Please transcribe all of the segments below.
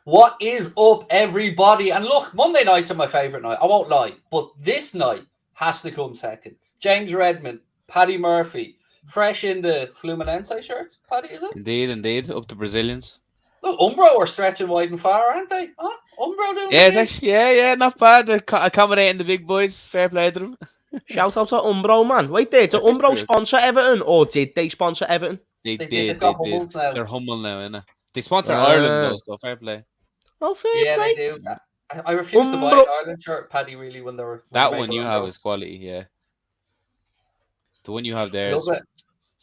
What is up, everybody? And look, Monday nights are my favourite night. I won't lie, but this night has to come second. James Redmond, Paddy Murphy, fresh in the Fluminense shirt. Paddy, is it? Indeed. Up the Brazilians. Look, Umbro are stretching wide and far, aren't they? Huh? Umbro doing it's actually, not bad. Accommodating the big boys. Fair play to them. Shout out to Umbro, man. Wait there, did Umbro sponsor Everton, or did they sponsor Everton? They did. They're humble now, innit? They sponsor Ireland, though, so fair play. Oh, fair play. Yeah, they do. I refused to buy an Ireland shirt, Paddy, really, when they were... That one you have is quality, yeah. The one you have there is...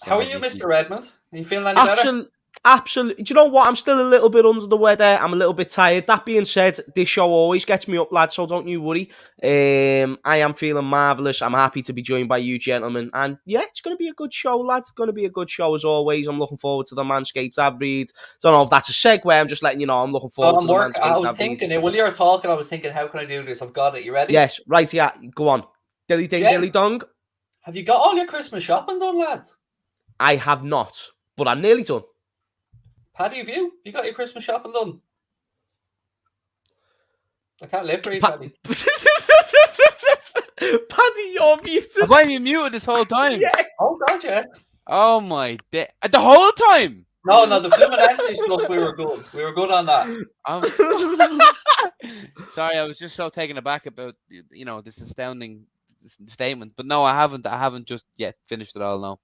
How are you, Mr. Redmond? Are you feeling any better? Absolutely. Do you know what? I'm still a little bit under the weather. I'm a little bit tired. That being said, this show always gets me up, lads, so don't you worry. I am feeling marvellous. I'm happy to be joined by you, gentlemen. And yeah, it's going to be a good show, lads. It's going to be a good show as always. I'm looking forward to the Manscaped ad read. Don't know if that's a segue. I'm just letting you know I'm looking forward to the Manscaped I was thinking it. While you were talking, I was thinking, how can I do this? I've got it. You ready? Yes. Right, yeah. Go on. Dilly ding, dilly dong. Have you got all your Christmas shopping done, lads? I have not, but I'm nearly done. Paddy, have you? You got your Christmas shopping done? I can't lip read, Paddy. Paddy, you're muted. Have I been muted this whole time? Yeah. Oh, God, yeah. Oh, my day. The whole time? No, the Fluminense stuff, we were good. We were good on that. Sorry, I was just so taken aback about, this astounding statement. But no, I haven't just yet finished it all, no.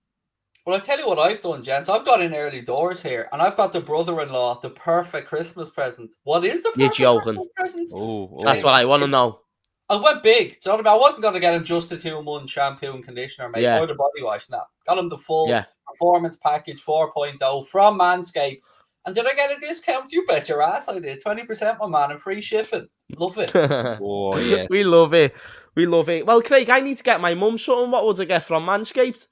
Well, I'll tell you what I've done, gents. I've got in early doors here, and I've got the brother-in-law, the perfect Christmas present. What is the perfect Christmas present? Oh, that's what I want to know. I went big. Do you know what I mean? I wasn't going to get him just the 2-in-1 shampoo and conditioner, mate, or the body wash. No, got him the full performance package 4.0 from Manscaped. And did I get a discount? You bet your ass I did. 20%, my man, and free shipping. Love it. Oh, yeah. We love it. Well, Craig, I need to get my mum something. What would I get from Manscaped?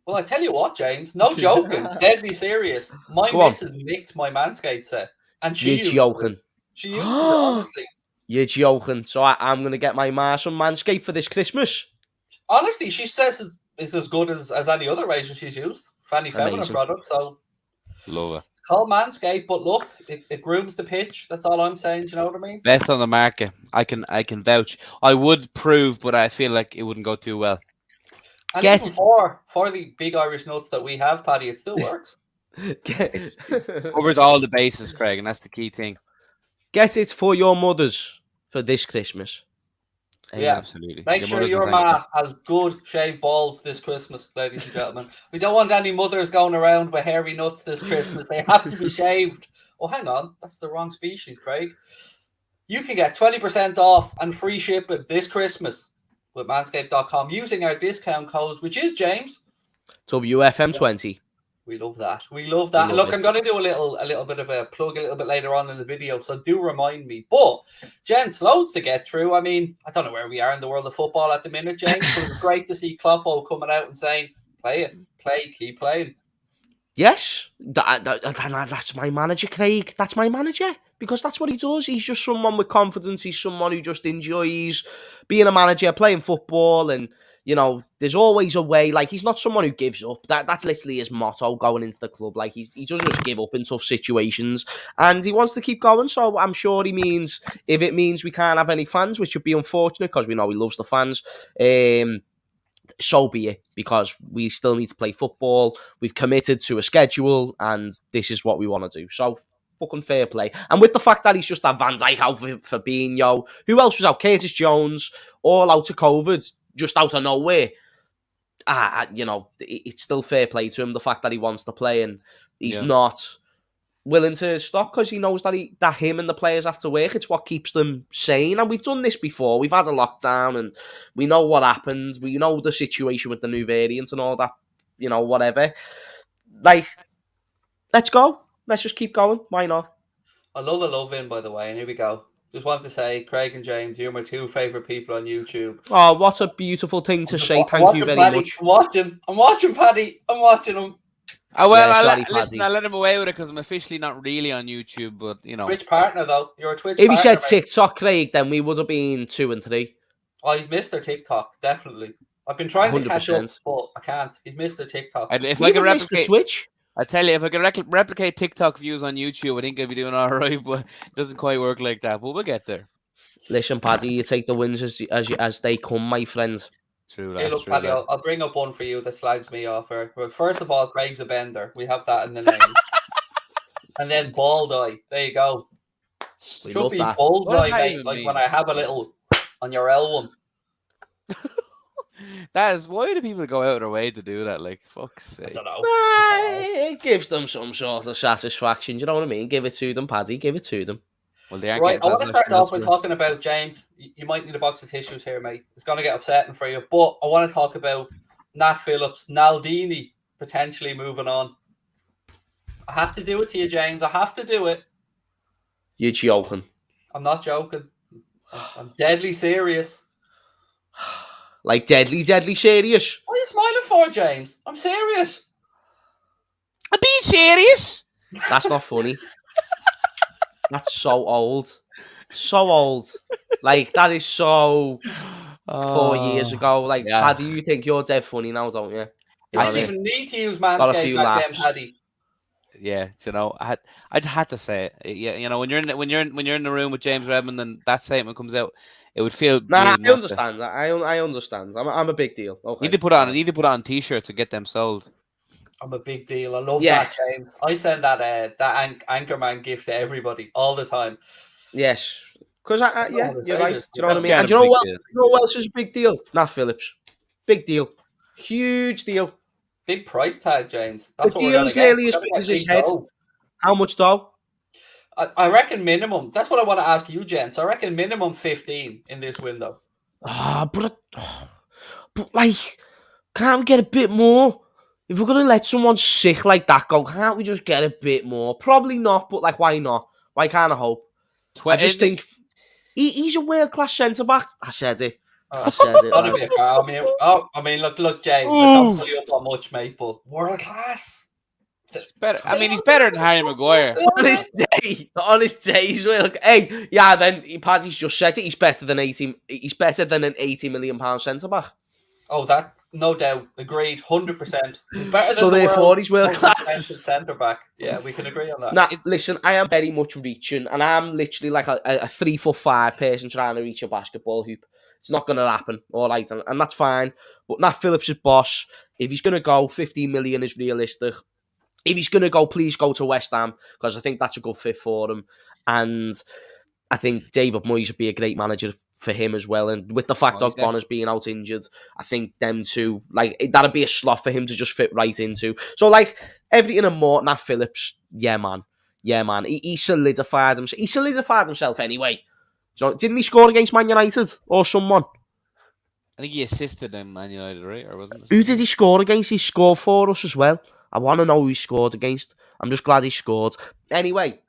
Well, I tell you what, James, no joking, deadly serious. My missus nicked my Manscaped set, and You're joking. She used it, honestly. You're joking. So I'm going to get my ma some Manscaped for this Christmas. Honestly, she says it's as good as any other razor she's used. Fanny feminine product, so... Love it. It's called Manscaped, but look, it grooms the pitch. That's all I'm saying, do you know what I mean? Best on the market. I can vouch. I would prove, but I feel like it wouldn't go too well. And even for the big Irish nuts that we have, Paddy, it still works. Covers all the bases, Craig, and that's the key thing. Get it for your mothers for this Christmas. Yeah, absolutely. Make sure your ma has good shaved balls this Christmas, ladies and gentlemen. We don't want any mothers going around with hairy nuts this Christmas. They have to be shaved. Oh, hang on. That's the wrong species, Craig. You can get 20% off and free shipping this Christmas with manscaped.com using our discount code, which is, James, WFM20. We love that. Look, I'm going to do a little bit of a plug a little bit later on in the video, so do remind me. But, gents, loads to get through. I mean, I don't know where we are in the world of football at the minute, James, but it's great to see Kloppo coming out and saying, keep playing. Yes, that's my manager, Craig. That's my manager, because that's what he does. He's just someone with confidence. He's someone who just enjoys being a manager, playing football, and there's always a way. Like, he's not someone who gives up. That's literally his motto going into the club. Like, he doesn't just give up in tough situations, and he wants to keep going. So I'm sure if it means we can't have any fans, which would be unfortunate because we know he loves the fans. So be it, because we still need to play football. We've committed to a schedule, and this is what we want to do. So fucking fair play. And with the fact that he's just had Van Dijk out for Fabinho, who else was out? Curtis Jones, all out of COVID, just out of nowhere. It's still fair play to him, the fact that he wants to play, and he's not willing to stop because he knows that him and the players have to work. It's what keeps them sane. And we've done this before. We've had a lockdown and we know what happens. We know the situation with the new variant and all that, whatever. Like, let's go. Let's just keep going. Why not? I love the love in, by the way. And here we go. Just want to say, Craig and James, you're my two favourite people on YouTube. Oh, what a beautiful thing to say. Thank you very much. I'm watching Paddy. I'm watching him. Oh, well, I'll let him away with it because I'm officially not really on YouTube, but, Twitch partner, though. You're a Twitch partner. If he said TikTok, Craig, then we would have been 2 and 3. Oh, he's Mr. TikTok, definitely. I've been trying to catch up, but I can't. He's Mr. TikTok. If I could replicate Twitch, I tell you, if I could replicate TikTok views on YouTube, I think I'd be doing all right. But it doesn't quite work like that. But we'll get there. Listen, Paddy, you take the wins as they come, my friend. True, Hey, that's look, true. Paddy, I'll bring up one for you that slags me off here. Well, first of all, Craig's a bender. We have that in the name. And then bald eye. There you go. We Should love be that. bullseye, that mate. even Like mean? when I have a little on your L1. That is, why do people go out of their way to do that? Like, fuck's I sake. don't know. It gives them some sort of satisfaction. Do you know what I mean? Give it to them, Paddy. Give it to them. Well, they aren't Right, getting I want to start satisfaction off by elsewhere. talking about James. You might need a box of tissues here, mate. It's going to get upsetting for you. But I want to talk about Nat Phillips, NALDINI potentially moving on. I have to do it to you, James. I have to do it. You're joking. I'm not joking. I'm deadly serious. Like deadly serious. What are you smiling for, James? I'm serious. I'm being serious. That's not funny. That's so old. So old. Like, that is so 4 years ago. Like, yeah. Paddy, you think you're dead funny now, don't you? You I know what I didn't mean? even need to use Got a Manscaped few back then, laughs. Paddy. Yeah, you know, I just had to say it. Yeah, you know, when you're in the room with James Redmond and that statement comes out, it would feel. Nah, rude I not to. understand that. I understand. I'm a big deal. Okay. Need to put on T-shirts and get them sold. I'm a big deal. I love Yeah. that, James. I send that Anchorman gift to everybody all the time. Yes. Because yeah, what to you're say right. this. Do you know what I mean? Get And a do you know big what? deal. You know what else is a big deal? Nat Phillips. Big deal. Huge deal. Big price tag, James. The That's what we're deal's gonna get. nearly as We're big gonna as get his big head. dough. How much though? I reckon minimum. That's what I want to ask you, gents. I reckon minimum 15 in this window. But like, can't we get a bit more? If we're gonna let someone sick like that go, can't we just get a bit more? Probably not, but like, why not? Why can't I hope? I just think he's a world class centre back. I said it. I said it. Gotta be a foul. I mean, look, James. I don't put you up on much, mate, but world class. better. I mean, he's better than Harry Maguire. On his day, he's real. Hey, yeah. Then Paddy's just said it. He's better than 18. He's better than an £80 million centre back. Oh, that no doubt, agreed, 100%. He's better than So the therefore, world's he's world most class. expensive centre back. Yeah, we can agree on that. Nah, listen, I am very much reaching, and I'm literally like a 3'5" person trying to reach a basketball hoop. It's not going to happen, all right, and that's fine. But Nat Phillips is boss. If he's going to go, 15 million is realistic. If he's going to go, please go to West Ham, because I think that's a good fit for him. And I think David Moyes would be a great manager for him as well. And with the fact of Bonner's being out injured, I think them two, like, that'd be a slot for him to just fit right into. So, like, everything and more, Nat Phillips, yeah, man. Yeah, man. He solidified himself. He solidified himself anyway. So, didn't he score against Man United or someone? I think he assisted in Man United, right? Or wasn't it? Who did he score against? He scored for us as well. I want to know who he scored against. I'm just glad he scored. Anyway,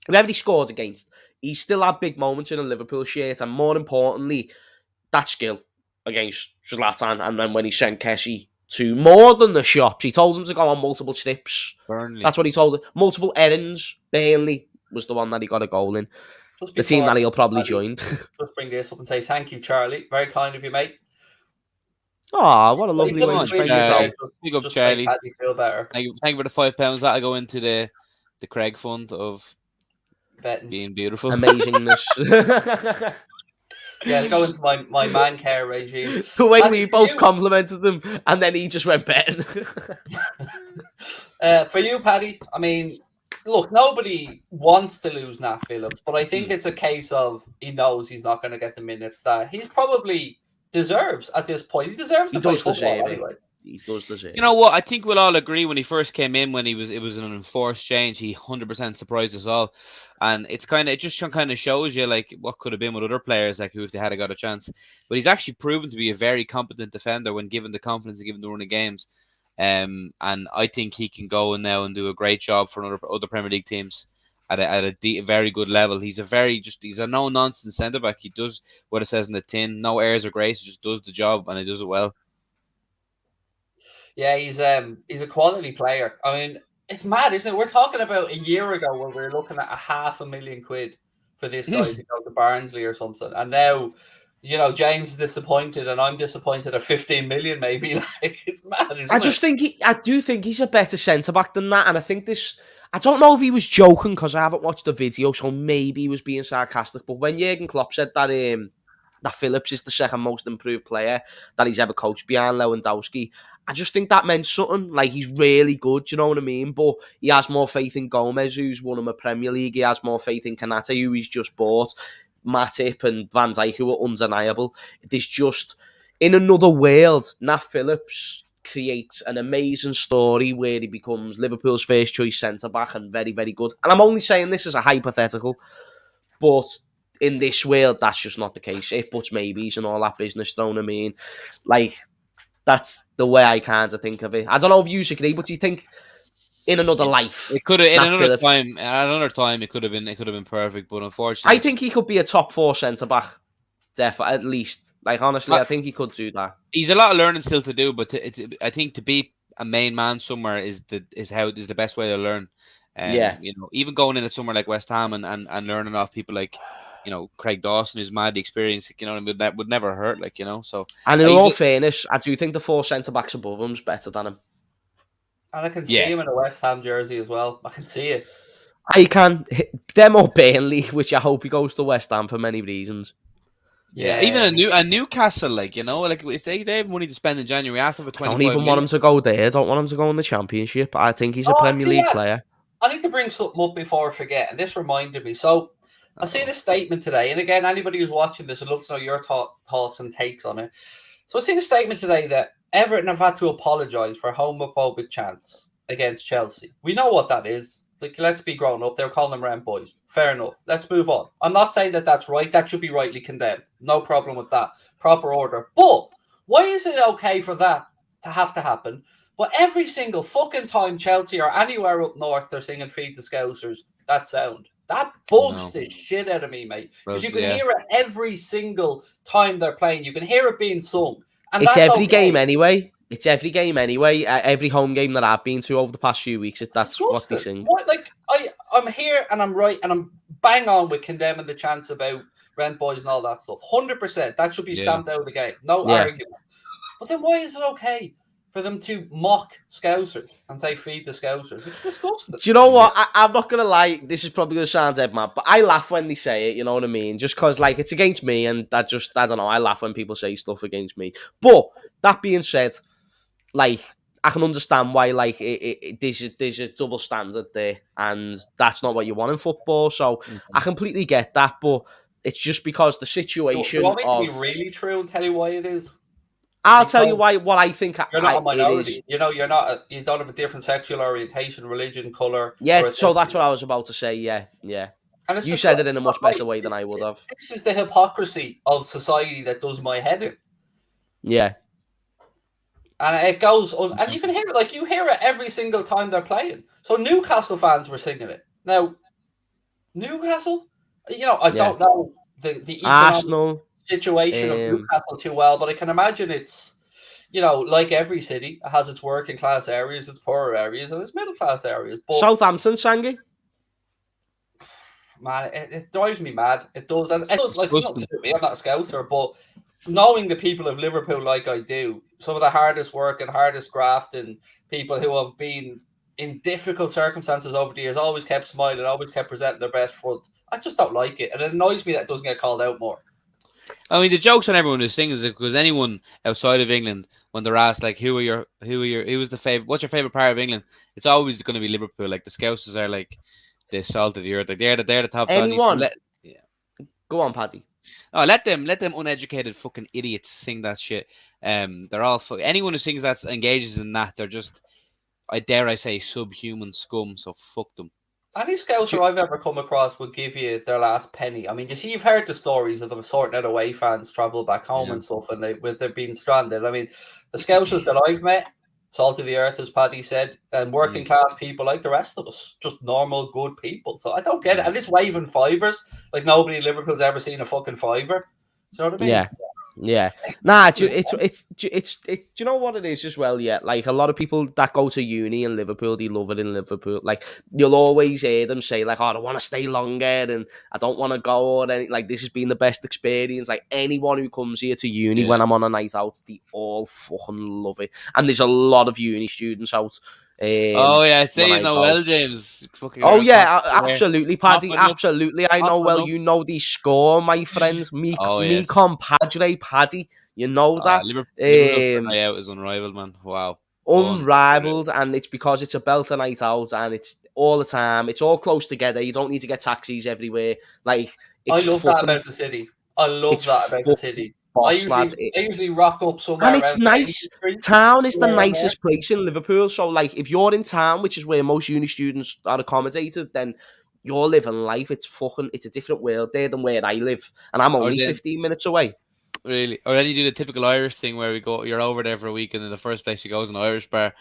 whoever he scored against, he still had big moments in a Liverpool shirt, and more importantly, that skill against Zlatan. And then when he sent Kessie to more than the shops, he told him to go on multiple trips. Burnley. That's what he told him. Multiple errands. Burnley was the one that he got a goal in. The team that he'll probably join. Just bring this up and say thank you, Charlie. Very kind of you, mate. Oh, what a lovely way to Big spend your day. Big up, Just Charlie. make Paddy feel better. Thank you for the £5. That'll go into the Craig fund of Betting. being beautiful. Amazingness. Yeah, go into my man care regime. The way Paddy, we for both you- complimented him, and then he just went betting. For you, Paddy, I mean, look, nobody wants to lose Nat Phillips, but I think it's a case of he knows he's not going to get the minutes that he's probably deserves at this point. He deserves to play football anyway. He does deserve it. You know what? I think we'll all agree when he first came in, when it was an enforced change, he 100% surprised us all, and it just kind of shows you like what could have been with other players, like who if they had got a chance. But he's actually proven to be a very competent defender when given the confidence and given the run of games. And I think he can go in now and do a great job for other Premier League teams at a very good level. He's a no nonsense centre back. He does what it says in the tin, no airs or grace. He just does the job and he does it well. Yeah, he's a quality player. I mean, it's mad, isn't it? We're talking about a year ago where we were looking at £500,000 for this guy to go to Barnsley or something, and now you know, James is disappointed and I'm disappointed at 15 million, maybe. Like, it's mad, isn't it? I do think he's a better centre back than that, and I think this. I don't know if he was joking because I haven't watched the video, so maybe he was being sarcastic. But when Jurgen Klopp said that Phillips is the second most improved player that he's ever coached behind Lewandowski, I just think that meant something. Like, he's really good, you know what I mean? But he has more faith in Gomez, who's won him a Premier League. He has more faith in Kanate, who he's just bought. Matip and Van Dijk, who are undeniable. There's just, in another world, Nat Phillips creates an amazing story where he becomes Liverpool's first choice centre-back and very, very good. And I'm only saying this as a hypothetical, but in this world, that's just not the case. If buts, maybes and all that business, you know what I mean? Like, that's the way I kind of think of it. I don't know if you agree, but do you think in another life, it could have in Nat another Phillips, time? At another time, it could have been perfect. But unfortunately, I think he could be a top 4 centre-back, definitely, at least. Like, honestly, I think he could do that. He's a lot of learning still to do, but I think to be a main man somewhere is the best way to learn. Yeah, you know, even going into somewhere like West Ham and learning off people like, you know, Craig Dawson, who's mad experience, you know, that would never hurt, like, you know. So, and in all fairness, I do think the 4 centre-backs above him's better than him. And I can see him in a West Ham jersey as well. I can see it. I can. Them or Burnley, which I hope he goes to West Ham for many reasons. Yeah, even a Newcastle, like, you know, like if they have money to spend in January, ask them for 25 I don't even want him to go there. I don't want him to go in the Championship. I think he's a Premier League player. I need to bring something up before I forget, and this reminded me. So I seen a statement today, and again, anybody who's watching this, I'd love to know your thoughts and takes on it. So I seen a statement today that Everton have had to apologise for a homophobic chants against Chelsea. We know what that is. Like, let's be grown up. They're calling them rent boys. Fair enough. Let's move on. I'm not saying that that's right. That should be rightly condemned. No problem with that. Proper order. But why is it okay for that to have to happen? But every single fucking time Chelsea or anywhere up north, they're singing Feed the Scousers, that sound. That bugs the shit out of me, mate. Because you can hear it every single time they're playing. You can hear it being sung. And it's every game anyway. It's every game anyway. Every home game that I've been to over the past few weeks, that's what they sing. What, like, I'm here and I'm right and I'm bang on with condemning the chants about rent boys and all that stuff. 100%. That should be stamped out of the game. No argument. But then why is it okay for them to mock Scousers and say feed the Scousers? It's disgusting. Do you know what? I'm not going to lie. This is probably going to sound dead mad, but I laugh when they say it, you know what I mean? Just because, like, it's against me and I don't know, I laugh when people say stuff against me. But that being said, like, I can understand why, like, there's a double standard there, and that's not what you want in football. So I completely get that, but it's just because the situation. You want me to be really true and tell you why it is? I'll tell you why. What I think you're not a minority. You know, you don't have a different sexual orientation, religion, color. Yeah, so that's what I was about to say. Yeah. And you said it in a much better way than I would have. This is the hypocrisy of society that does my head in. Yeah. And it goes on, and you can hear it, like, you hear it every single time they're playing. So Newcastle fans were singing it. Now, Newcastle, you know, I don't know the Arsenal situation of Newcastle too well, but I can imagine it's, you know, like every city, it has its working class areas, its poorer areas, and its middle class areas. But Southampton, Sangi? Man, it drives me mad. It does. And it does, like, it's not to me, I'm not a Scouser, but knowing the people of Liverpool like I do, some of the hardest work and hardest grafting people who have been in difficult circumstances over the years, always kept smiling, always kept presenting their best front. I just don't like it. And it annoys me that it doesn't get called out more. I mean, the joke's on everyone who sings it, because anyone outside of England, when they're asked, like, who was the favorite, what's your favorite part of England? It's always going to be Liverpool. Like, the Scousers are like the salt of the earth. Like, they're the top. Anyone? Go on, Paddy. Oh, let them uneducated fucking idiots sing that shit. They're all anyone who sings that, engages in that, they're just, I dare I say, subhuman scum. So fuck them. Any Scouser I've ever come across would give you their last penny. I mean, you see, you've heard the stories of them sorting out away fans travel back home and stuff, and they're being stranded. I mean, the Scousers that I've met, salt of the earth, as Paddy said, and working class people like the rest of us, just normal, good people. So I don't get it. And this waving fivers, like nobody in Liverpool's ever seen a fucking fiver. Do you know what I mean? Yeah. Yeah, nah, do you know what it is as well? Yeah, like a lot of people that go to uni in Liverpool, they love it in Liverpool. Like you'll always hear them say, like, "Oh, I want to stay longer and I don't want to go," or any, like, "This has been the best experience." Like anyone who comes here to uni when I'm on a night out, they all fucking love it. And there's a lot of uni students out. Oh yeah, I'd say when you I know go. well, James. Fucking Oh around yeah, top there. absolutely, Paddy. Mopping up, Absolutely, I know mopping well. up. You know the score, my friends. Oh Me yes. compadre, Paddy. You know that. Liverpool for a night out is unrivaled, man. Wow. Unrivaled, and it's because it's a belter night out, and it's all the time. It's all close together. You don't need to get taxis everywhere. Like I it's love that fucking, about the city. I love it's that about the fucking city. boss, lads. I usually rock up somewhere And it's around nice. Street, Town is the somewhere around there. nicest place in Liverpool. So, like, if you're in town, which is where most uni students are accommodated, then you're living life. It's a different world there than where I live, and I'm Or only then 15 minutes away. really, or then you do the typical Irish thing where you're over there for a week, and then the first place you go is an Irish bar.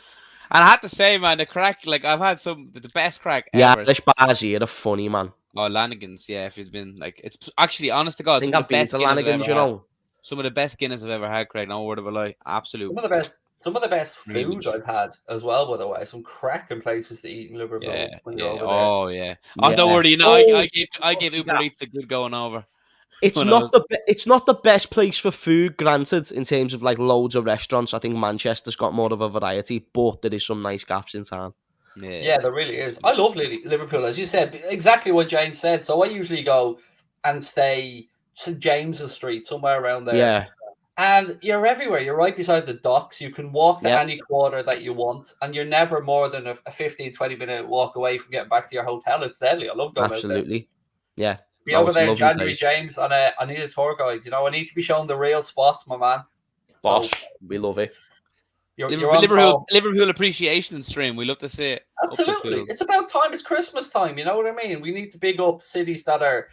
And I have to say, man, the crack, like I've had the best crack Yeah, ever. Irish bars here are funny, man. Oh, Lanigan's, yeah. If it's been like, it's actually, honest to God, I think some of I've the been best to Guinness I've Lanigan's, ever you had. know. Some of the best Guinness I've ever had, Craig. No word of a lie. Absolute. Some of the best food Range. I've had as well, by the way. Some cracking places to eat in Liverpool Yeah, when you're yeah. over there. Oh, yeah. Oh, don't Yeah. worry. You know, Oh, I gave Uber that- Eats a good going over. It's when I not was- it's not the best place for food, granted, in terms of like loads of restaurants. I think Manchester's got more of a variety, but there is some nice gaffs in town. Yeah, there really is. I love Liverpool, as you said, exactly what James said. So I usually go and stay St James's Street, somewhere around there. Yeah, And you're everywhere. You're right beside the docks. You can walk to Yep. any quarter that you want, and you're never more than a 15, 20-minute walk away from getting back to your hotel. It's deadly. I love going out there. absolutely. Yeah. Be No, over it's a there in lovely January, place. James, and I need a tour guide. You know, I need to be shown the real spots, my man. Boss, So we love it. you're on top. Liverpool appreciation stream. We love to see it. Absolutely. It's about time. It's Christmas time. You know what I mean? We need to big up cities that are,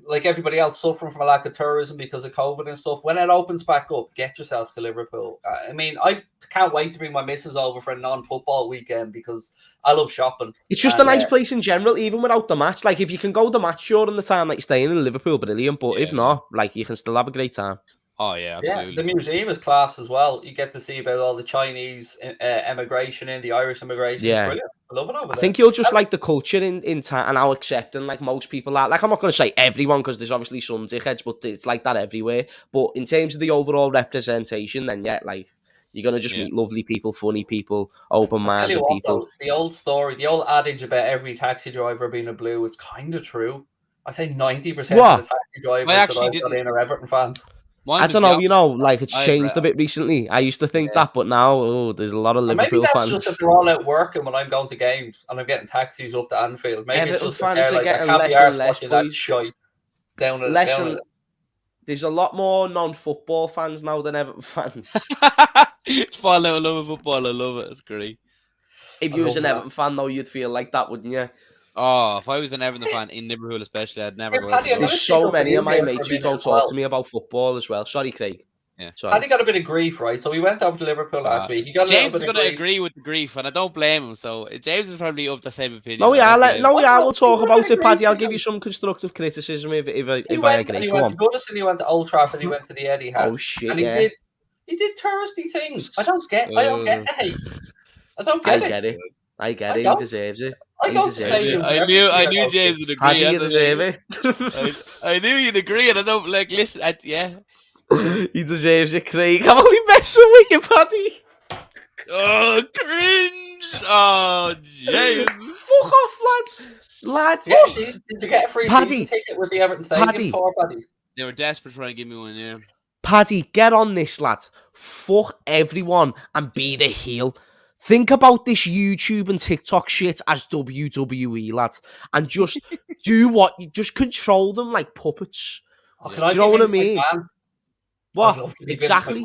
like everybody else, suffering from a lack of tourism because of COVID and stuff. When it opens back up, get yourselves to Liverpool. I mean, I can't wait to bring my missus over for a non-football weekend because I love shopping. It's just a nice place in general, even without the match. Like, if you can go the match during the time that you're staying in Liverpool, brilliant. But if not, like, you can still have a great time. Oh yeah, absolutely. Yeah, the museum is class as well. You get to see about all the Chinese immigration and the Irish immigration. Yeah. It's brilliant. I love it over there. I think you'll just like the culture in town and how accepting like most people are. Like, I'm not going to say everyone because there's obviously some dickheads, but it's like that everywhere. But in terms of the overall representation, then yeah, like you're going to just meet lovely people, funny people, open-minded people. Though, the old story, the old adage about every taxi driver being a blue is kind of true. I say 90% of the taxi drivers that I've got in are Everton fans. I don't know, you know, like it's changed a bit recently. I used to think that, but now there's a lot of Liverpool maybe that's fans. Just that they're all out working when I'm going to games and I'm getting taxis up to Anfield. Maybe Everton it's just fans are like, getting I can't less be and arsed less, watching that boys. shite There's a lot more non-football fans now than Everton fans. Fall out of love with football. I love it. It's great. If you was an Everton fan, though, you'd feel like that, wouldn't you? Oh, if I was an Everton fan in Liverpool, especially, I'd never go. There's so many of my mates who don't talk to me about football as well. Sorry, Craig. Yeah. Paddy got a bit of grief, right? So we went over to Liverpool last week. He got James is going to agree with the grief, and I don't blame him. So James is probably of the same opinion. No, we'll talk about it, Paddy. I'll give you some constructive criticism if I agree. He went to Goodison, he went to Old Trafford, he went to the Etihad. Oh shit! And he did touristy things. I don't get the hate. I don't get it. I get it. He deserves it. I knew James would agree. Paddy, you deserve it. I knew you'd agree, and I don't like listen. Yeah. He deserves it, Craig. I'm only messing with you, Paddy. Oh, cringe! Oh, James. Fuck off, lads. Yeah, did you get a free season ticket with the Everton Stadium tour, Paddy? They were desperate trying to give me one, yeah. Paddy, get on this, lad. Fuck everyone and be the heel. Think about this YouTube and TikTok shit as WWE, lad. And just just control them like puppets. Do you know what I mean? What? Exactly.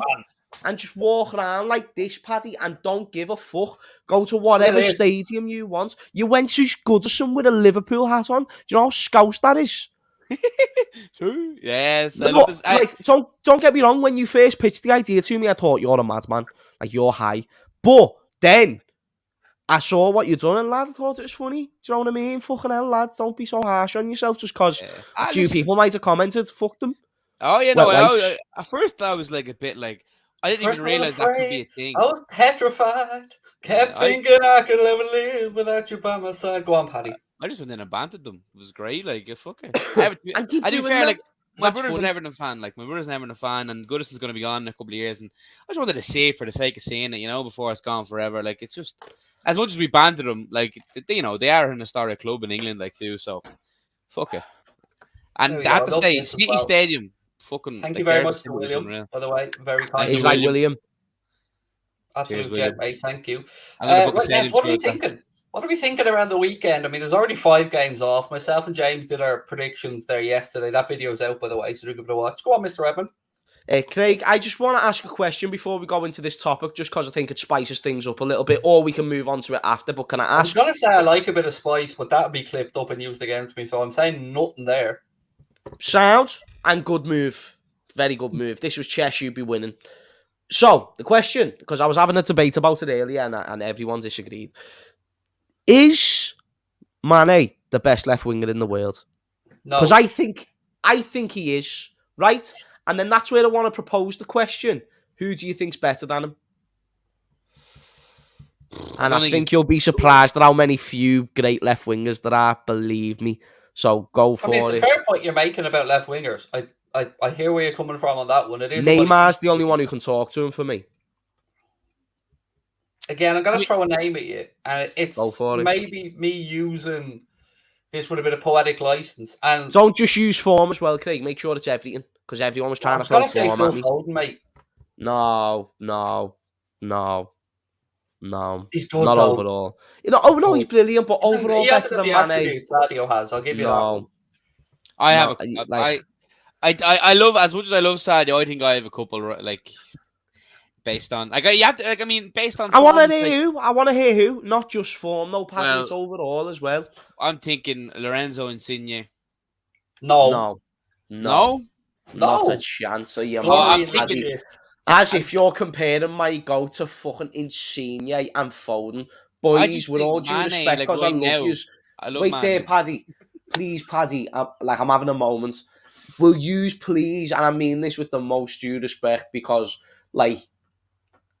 And just walk around like this, Paddy, and don't give a fuck. Go to whatever stadium you want. You went to Goodison with a Liverpool hat on. Do you know how scouse that is? True. Yes. Don't get me wrong. When you first pitched the idea to me, I thought you're a madman. Like, you're high. But then I saw what you've done, and lads, I thought it was funny. Do you know what I mean? Fucking hell, lads, don't be so harsh on yourself just because a few people might have commented. Fuck them. Oh, yeah, no. Wet wipes. At first, I was like a bit like I didn't First even I was realize that could be a afraid. thing. I was petrified. Kept Yeah, thinking I could never live without you by my side. Go on, Paddy. I just went in and bantered them. It was great. Like, fuck it. I have to And keep be doing fair. that. Like, my That's brother's an funny. Everton fan. Like, my brother's an Everton fan, and Goodison's going to be gone in a couple of years. And I just wanted to see it for the sake of seeing it, before it's gone forever. Like, it's just as much as we banter them, like, they are an historic club in England, like, too. So, fuck it. There And we I have go. to I love say, this as City well. Stadium, fucking. Thank like, you very theirs much is to was William, unreal. by the way. Very kind. Thank He's you, like William. William. Absolute Cheers, William. jet, mate. Thank you. I'm gonna book a Right, stadium Neds, what are we tour, then. thinking? What are we thinking around the weekend? I mean, there's already 5 games off. Myself and James did our predictions there yesterday. That video's out, by the way, so do give it a watch. Go on, Mr. Redmond. Craig, I just want to ask a question before we go into this topic, just because I think it spices things up a little bit, or we can move on to it after. But can I I was ask? going to say I like a bit of spice, but that would be clipped up and used against me, so I'm saying nothing there. Sound and good move. Very good move. This was chess, you'd be winning. So, the question, because I was having a debate about it earlier and everyone disagreed. Is Mane the best left winger in the world? No. Because I think he is, right? And then that's where I want to propose the question. Who do you think's better than him? And I think you'll be surprised at how many few great left wingers there are, believe me. So go for it's it. a fair point you're making about left wingers. I hear where you're coming from on that one. It is Neymar's the only one who can talk to him for me. Again, I'm going to throw a name at you, and it's Go for it. maybe me using this with a bit of poetic license. And Don't just use form as well, Craig. Make sure it's everything, because everyone was trying to throw say form Phil at me. Foden, mate. No. He's good, not though. overall. He's brilliant, but overall he better than the Mane. attributes Sadio has. I'll give you that one. I have I love, as much as I love Sadio, I think I have a couple like based on you have to based on. I want to hear who. I want to hear who, not just form. No, Paddy, it's overall as well. I'm thinking Lorenzo Insigne. No, not a chance. Are you? I'm thinking. As if you're comparing my go to fucking Insigne and Foden. Boys, with all due respect, because I love you. Wait Mane. there, Paddy. Please, Paddy. I'm having a moment. Will you please, and I mean this with the most due respect, because I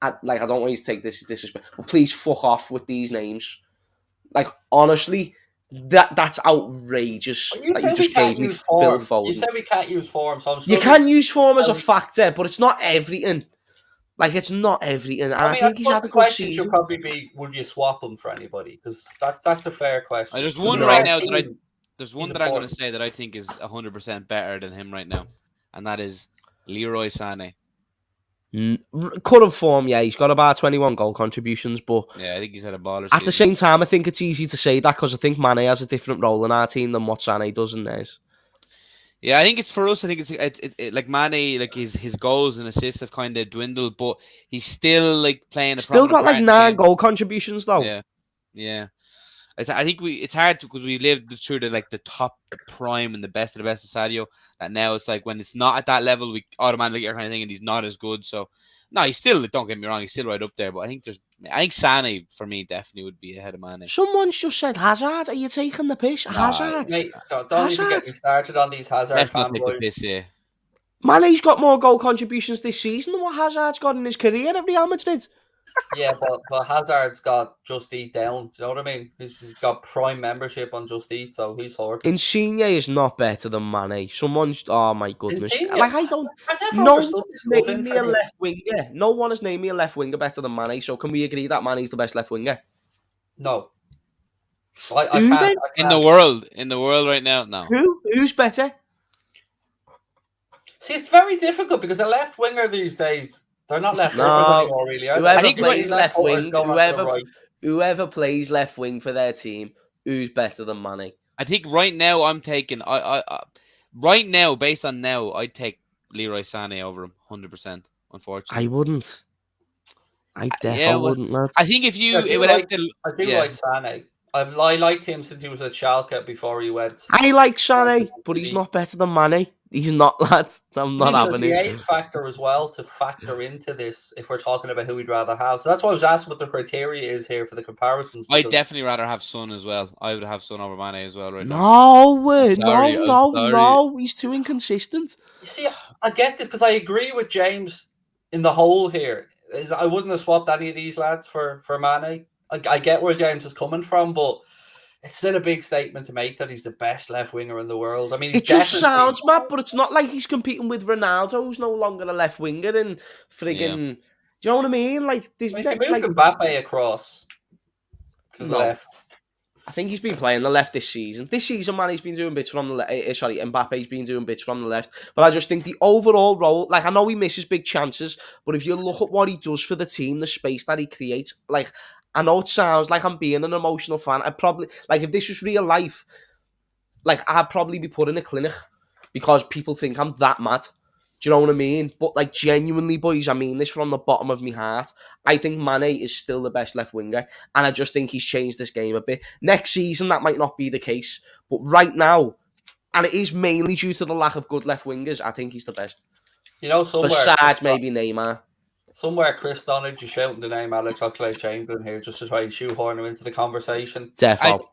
don't want you to take this as disrespect, but please fuck off with these names. Like, honestly, that's outrageous. You just gave me Phil Foden. You said we can't use form, so you can use form as a factor, but it's not everything. Like, it's not everything. And I think he's had a good question season. Should probably be, would you swap him for anybody? Because that's a fair question. There's one right now there's one that I'm going to say that I think is 100% better than him right now, and that is Leroy Sané. Current form, yeah, he's got about 21 goal contributions, but yeah, I think he's had a baller. At the same time, I think it's easy to say that because I think Mane has a different role in our team than what Sané does in theirs. Yeah, I think it's for us. I think it's like Mane, like his goals and assists have kind of dwindled, but he's still like playing. Still got like 9 goal contributions though. Yeah. I think it's hard because we lived through the prime and the best of Sadio. That now it's like when it's not at that level, we automatically are kind of thinking he's not as good. So no, he's still, don't get me wrong, he's still right up there. But I think Sané for me definitely would be ahead of Mane. Someone's just said Hazard. Are you taking the piss? Hazard. Mate, don't even get me started on these Hazard. Let's not take the piss, yeah. Mane's got more goal contributions this season than what Hazard's got in his career at Real Madrid. Yeah, but Hazard's got Just Eat down. Do you know what I mean? He's got prime membership on Just Eat, so he's sorted. Insigne is not better than Mane. Someone's, oh my goodness! Insigne? Like I don't. No one's named me a left winger. No one has named me a left winger better than Mane. So can we agree that Mane's the best left winger? No. I can't. In the world right now, no. Who's better? See, it's very difficult because a left winger these days. They're not left wingers anymore, really. Whoever plays left wing, whoever plays left wing for their team, who's better than Mane? I think right now I'm taking. Right now, based on now, I'd take Leroy Sané over him, 100%. Unfortunately, I wouldn't. I definitely wouldn't, lad. I think if you like Sané. I liked him since he was at Schalke before he went. I like Sané, but he's not better than Mane. He's not, lad. I'm not having the it. age factor as well to factor into this if we're talking about who we'd rather have. So that's why I was asking what the criteria is here for the comparisons. I'd definitely rather have Son as well. I would have Son over Mane as well right now. No. He's too inconsistent. You see, I get this because I agree with James in the whole here. I wouldn't have swapped any of these lads for Mane. I get where James is coming from, but it's still a big statement to make that he's the best left winger in the world. I mean, it just sounds mad, but it's not like he's competing with Ronaldo, who's no longer a left winger, and friggin'. Do you know what I mean? Like, there's moved Mbappe across to the left. I think he's been playing the left this season. This season, man, he's been doing bits from the left. Mbappe's been doing bits from the left. But I just think the overall role, like, I know he misses big chances, but if you look at what he does for the team, the space that he creates, like, I know it sounds like I'm being an emotional fan. I'd probably, like, if this was real life, like, I'd probably be put in a clinic because people think I'm that mad. Do you know what I mean? But, like, genuinely, boys, I mean this from the bottom of my heart. I think Mane is still the best left winger, and I just think he's changed this game a bit. Next season, that might not be the case, but right now, and it is mainly due to the lack of good left wingers, I think he's the best. You know, somewhere... Besides maybe Neymar. Somewhere Chris Donage is shouting the name Alex Oxlade-Chamberlain here just to try and shoehorn him into the conversation.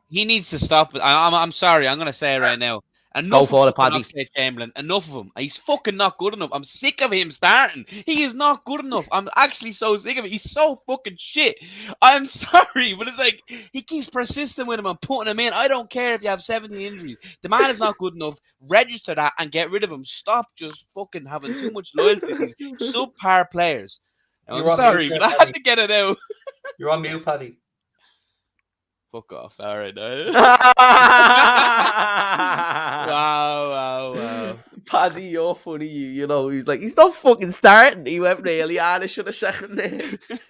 He needs to stop it. I'm sorry, I'm going to say it right now. Go for it, Paddy. Chamberlain, enough of him. He's fucking not good enough. I'm sick of him starting. He is not good enough. I'm actually so sick of it. He's so fucking shit. I'm sorry, but it's like he keeps persisting with him and putting him in. I don't care if you have 17 injuries. The man is not good enough. Register that and get rid of him. Stop just fucking having too much loyalty to these subpar players. I'm sorry, but I had to get it out. You're on mute, Paddy. Fuck off. All right. Wow. Paddy, you're funny. You know, he's like, he's not fucking starting. He went really hard. I should have seconded it.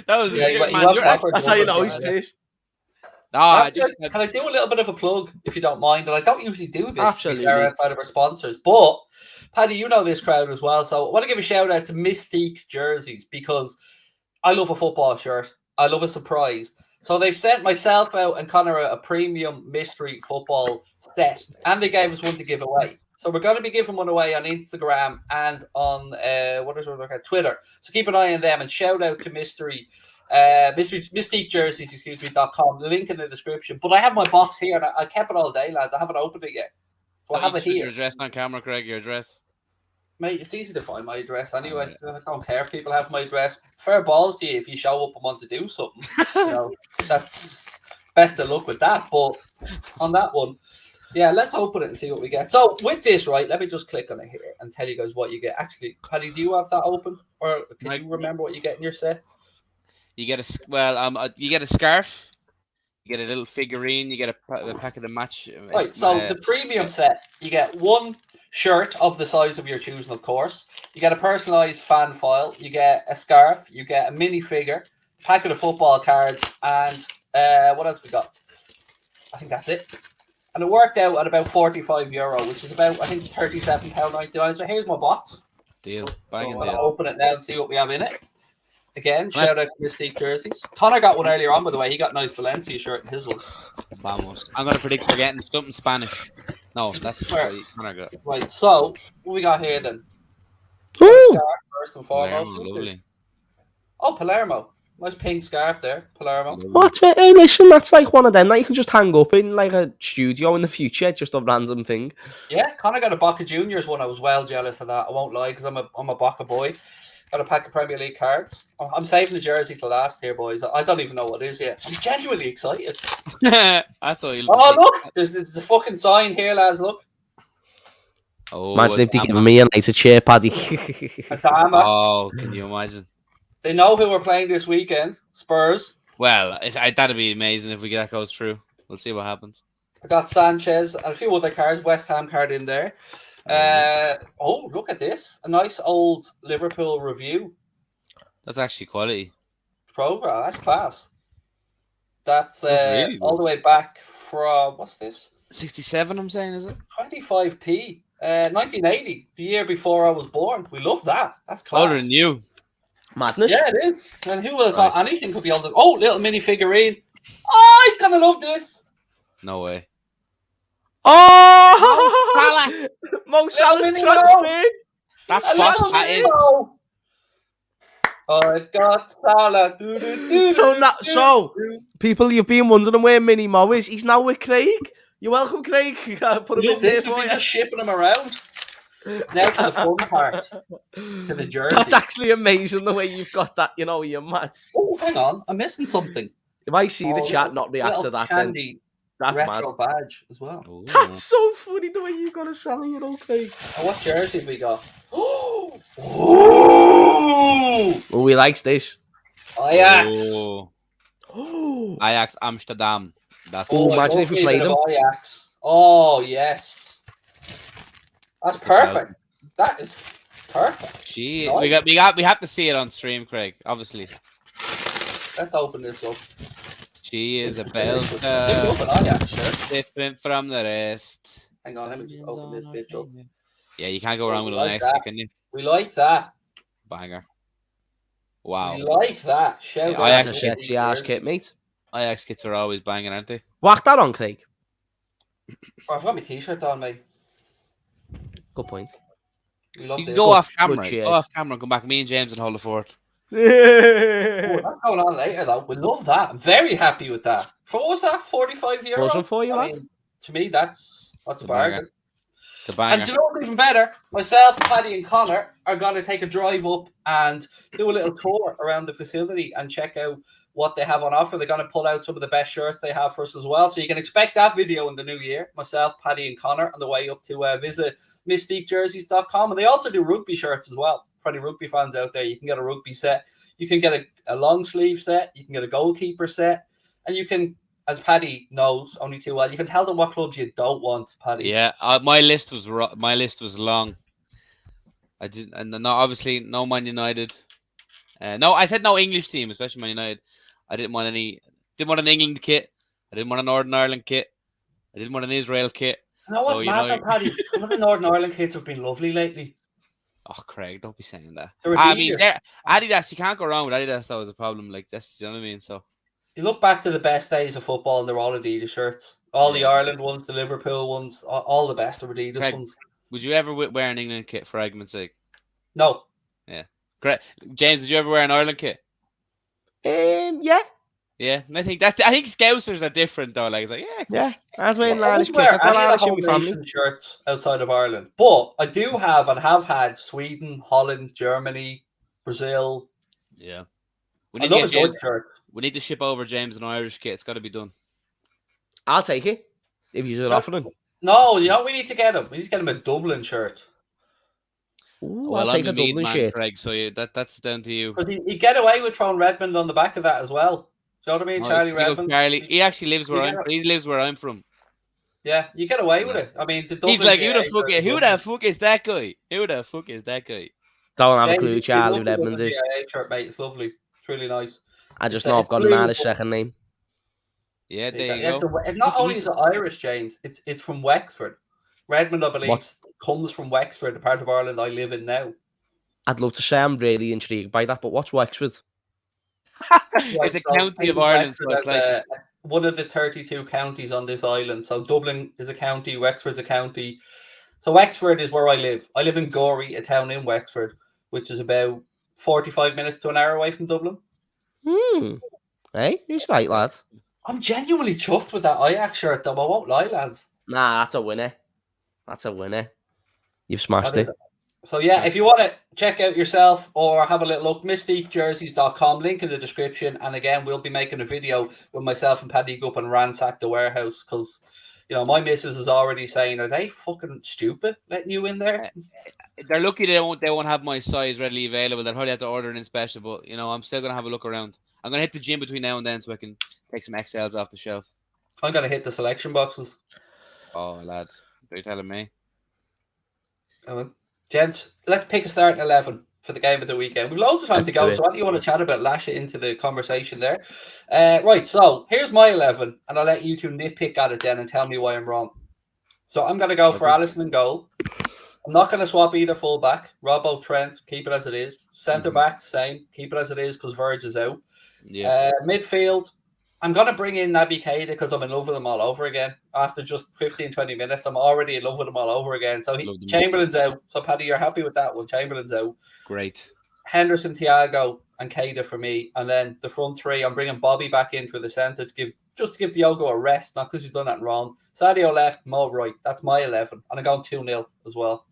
That was that's how you know he's pissed. No, can I do a little bit of a plug, if you don't mind? And I don't usually do this outside of our sponsors. But, Paddy, you know this crowd as well. So I want to give a shout out to Mystique Jerseys because I love a football shirt. I love a surprise. So they've sent myself out and Connor a premium mystery football set, and they gave us one to give away. So we're going to be giving one away on Instagram and on Twitter. So keep an eye on them and shout out to Mystique Jerseys.com. Link in the description. But I have my box here and I kept it all day, lads. I haven't opened it yet. So I have it here. Your address on camera, Craig. Your address. Mate, it's easy to find my address anyway. I don't care if people have my address. Fair balls to you if you show up and want to do something. You know, that's best of luck with that. But on that one, yeah, let's open it and see what we get. So with this, right, let me just click on it here and tell you guys what you get. Actually, Paddy, do you have that open, or can you remember what you get in your set? You get you get a scarf. You get a little figurine. You get a packet of match. Right. So the premium set, you get one shirt of the size of your choosing, of course. You get a personalized fan file. You get a scarf. You get a minifigure, packet of football cards, and what else we got? I think that's it. And it worked out at about €45, which is about, I think, £37.99. So here's my box. Deal. Banging deal. I'll open it now and see what we have in it. Again, shout out to Mystique Jerseys. Connor got one earlier on, by the way. He got a nice Valencia shirt in his one. Vamos. I'm going to predict we're getting something Spanish. No, that's what Connor got. Right, so what we got here then? Ooh. First and foremost. Palermo. Nice pink scarf there, Palermo. What? Hey, listen, that's like one of them that you can just hang up in like a studio in the future, just a random thing. Yeah, Connor got a Boca Juniors one. I was well jealous of that. I won't lie, because I'm a Boca boy. Got a pack of Premier League cards. I'm saving the jersey to last here, boys. I don't even know what it is yet. I'm genuinely excited. I thought you. Oh, look! There's a fucking sign here, lads. Look. Oh, imagine if they give me a nicer chair, Paddy. Oh, can you imagine? They know who we're playing this weekend. Spurs. Well, that'd be amazing if that goes through. We'll see what happens. I got Sanchez and a few other cards. West Ham card in there. Look at this. A nice old Liverpool review. That's actually quality. Program. That's class. That's really all the way back from, what's this? 67, I'm saying, is it? 25p. 1980, the year before I was born. We love that. That's class. Older than you. Madness. Yeah, it is. And who would have thought anything could be older? Oh, little mini figurine. Oh, he's gonna love this. No way. Oh, Mo Salah's Little transferred. That's A fast. little That is. video. I've got Salah. So people, you've been wondering where Mini Mo is. He's now with Craig. You're welcome, Craig. Put him Look, in there this for we've you. been just shipping him around. Now to the fun part, to the jersey. That's actually amazing the way you've got that. You know, you're mad. Oh, hang on, I'm missing something. If I see the Oh, chat not react to little that, then Shandy that's retro mad. badge as well. Ooh. That's so funny the way you got to sell it, Craig. Oh, what jersey have we got? Oh, Oh, he likes this. Ajax. Oh, Ajax Amsterdam. That's Oh, I imagine love if we a played bit them. of Ajax. Oh yes, that's perfect. That is perfect. Gee, Nice. we have to see it on stream, Craig. Obviously, Let's open this up. she is a Give belt me up an Ajax shirt. different from the rest. Hang on, let me just open this bitch up. Yeah, you can't go wrong with an Like Ajax, that. can you? We like that. Banger. Wow. We like that. Shout Yeah, out Ajax that's to a the sexy ass jersey. kit, mate. Ajax kits are always banging, aren't they? Whack that on, Craig. Oh, I've got my t-shirt on, mate. Good point. We love You can this. go Good- off good camera. shit. Go off camera and come back. Me and James and hold the fort. Oh, that's going on later, though. We love that. I'm very happy with that. For what was that? €45? Buzzing for you, I lad. mean, to me, that's a a bargain. banger. It's a banger. And do you know what's even better? Myself, Paddy, and Connor are going to take a drive up and do a little tour around the facility and check out what they have on offer. They're going to pull out some of the best shirts they have for us as well. So you can expect that video in the new year. Myself, Paddy, and Connor on the way up to visit MystiqueJerseys.com. And they also do rugby shirts as well. For any rugby fans out there, you can get a rugby set. You can get a long sleeve set. You can get a goalkeeper set. And you can, as Paddy knows only too well, you can tell them what clubs you don't want, Paddy. Yeah, my list was long. I didn't, and no, obviously no Man United. No, I said no English team, especially Man United. I didn't want any. Didn't want an England kit. I didn't want a Northern Ireland kit. I didn't want an Israel kit. No, what's So, mad though, Paddy? Some of the Northern Ireland kits have been lovely lately. Oh, Craig, don't be saying that. They're I mean, Adidas. Adidas. You can't go wrong with Adidas. That was a problem. Like that's, you know what I mean. So You look back to the best days of football, and they're all Adidas shirts. All the Yeah. Ireland ones, the Liverpool ones, all the best of Adidas Craig, ones. would you ever wear an England kit for argument's sake? No, Great, James. Did you ever wear an Ireland kit? Yeah. Yeah, and I think Scousers are different though. Like it's like Yeah. As wearing I Irish wouldn't kit. wear I've got any of Irish the in whole my family. nation shirts outside of Ireland, but I do have and have had Sweden, Holland, Germany, Brazil. yeah. We I need to love get a good James. shirt. We need to ship over James an Irish kit. It's got to be done. I'll take it. If you're So- offering. No, you know what we need to get him. We need to get him a Dublin shirt. Ooh, Well, I'll take I'm a the meat Dublin man, shirt. Craig. So that's down to you. Because he'd get away with throwing Redmond on the back of that as well. Do you know what I mean, Oh, Charlie speak of Redmond? Charlie, he actually lives where You get he lives where I'm from. Yeah, you get away with Yeah. it. I mean, the He's Dublin like, GA who the shirt is fuck lovely. is that guy? Who the fuck is that guy? Don't have a James, clue, you Charlie love the Redmond Dublin is. GA shirt, mate. It's lovely. It's really nice. I just It's know I've it's got an blue, Irish but- second name. Yeah, there you Yeah, go. not only is it Irish, James, it's from Wexford. Redmond, I believe, What? comes from Wexford, the part of Ireland I live in now. I'd love to say I'm really intrigued by that, but what's Wexford? It's a so county think of of Ireland, so Wexford it's as like one of the 32 counties on this island. So Dublin is a county, Wexford's a county. So Wexford is where I live. I live in Gorey, a town in Wexford, which is about 45 minutes to an hour away from Dublin. Hey, who's right, lad? I'm genuinely chuffed with that Ajax shirt, though. I won't lie, lads. Nah, that's a winner. That's a winner. You've smashed That it. is- So yeah, if you want to check out yourself or have a little look, mystiquejerseys.com, link in the description. And again, we'll be making a video with myself and Paddy go up and ransack the warehouse because, you know, my missus is already saying, are they fucking stupid letting you in there? they're lucky they won't have my size readily available. They'll probably have to order it in special, but you know, I'm still gonna have a look around. I'm gonna hit the gym between now and then so I can take some XLs off the shelf. I'm going to hit the selection boxes. Oh lad, are you telling me? Gents, let's pick a starting 11 for the game of the weekend. We've loads of time Let's to go, do it. so what do you want to chat about? Lash it into the conversation there. Right, so here's my 11, and I'll let you two nitpick at it then and tell me why I'm wrong. So I'm going to go for Okay. Alisson in goal. I'm not going to swap either fullback. Robbo, Trent, keep it as it is. Centre back, same. Keep it as it is because Verge is out. Yeah. Midfield, I'm going to bring in Naby Keita because I'm in love with him all over again. After just 15, 20 minutes, I'm already in love with him all over again. So Chamberlain's out. So, Paddy, you're happy with that one. Chamberlain's out. Great. Henderson, Thiago, and Keita for me. And then the front three, I'm bringing Bobby back in for the centre to give Diogo a rest, not because he's done that wrong. Sadio left, Mo right. That's my 11. And I'm going 2-0 as well.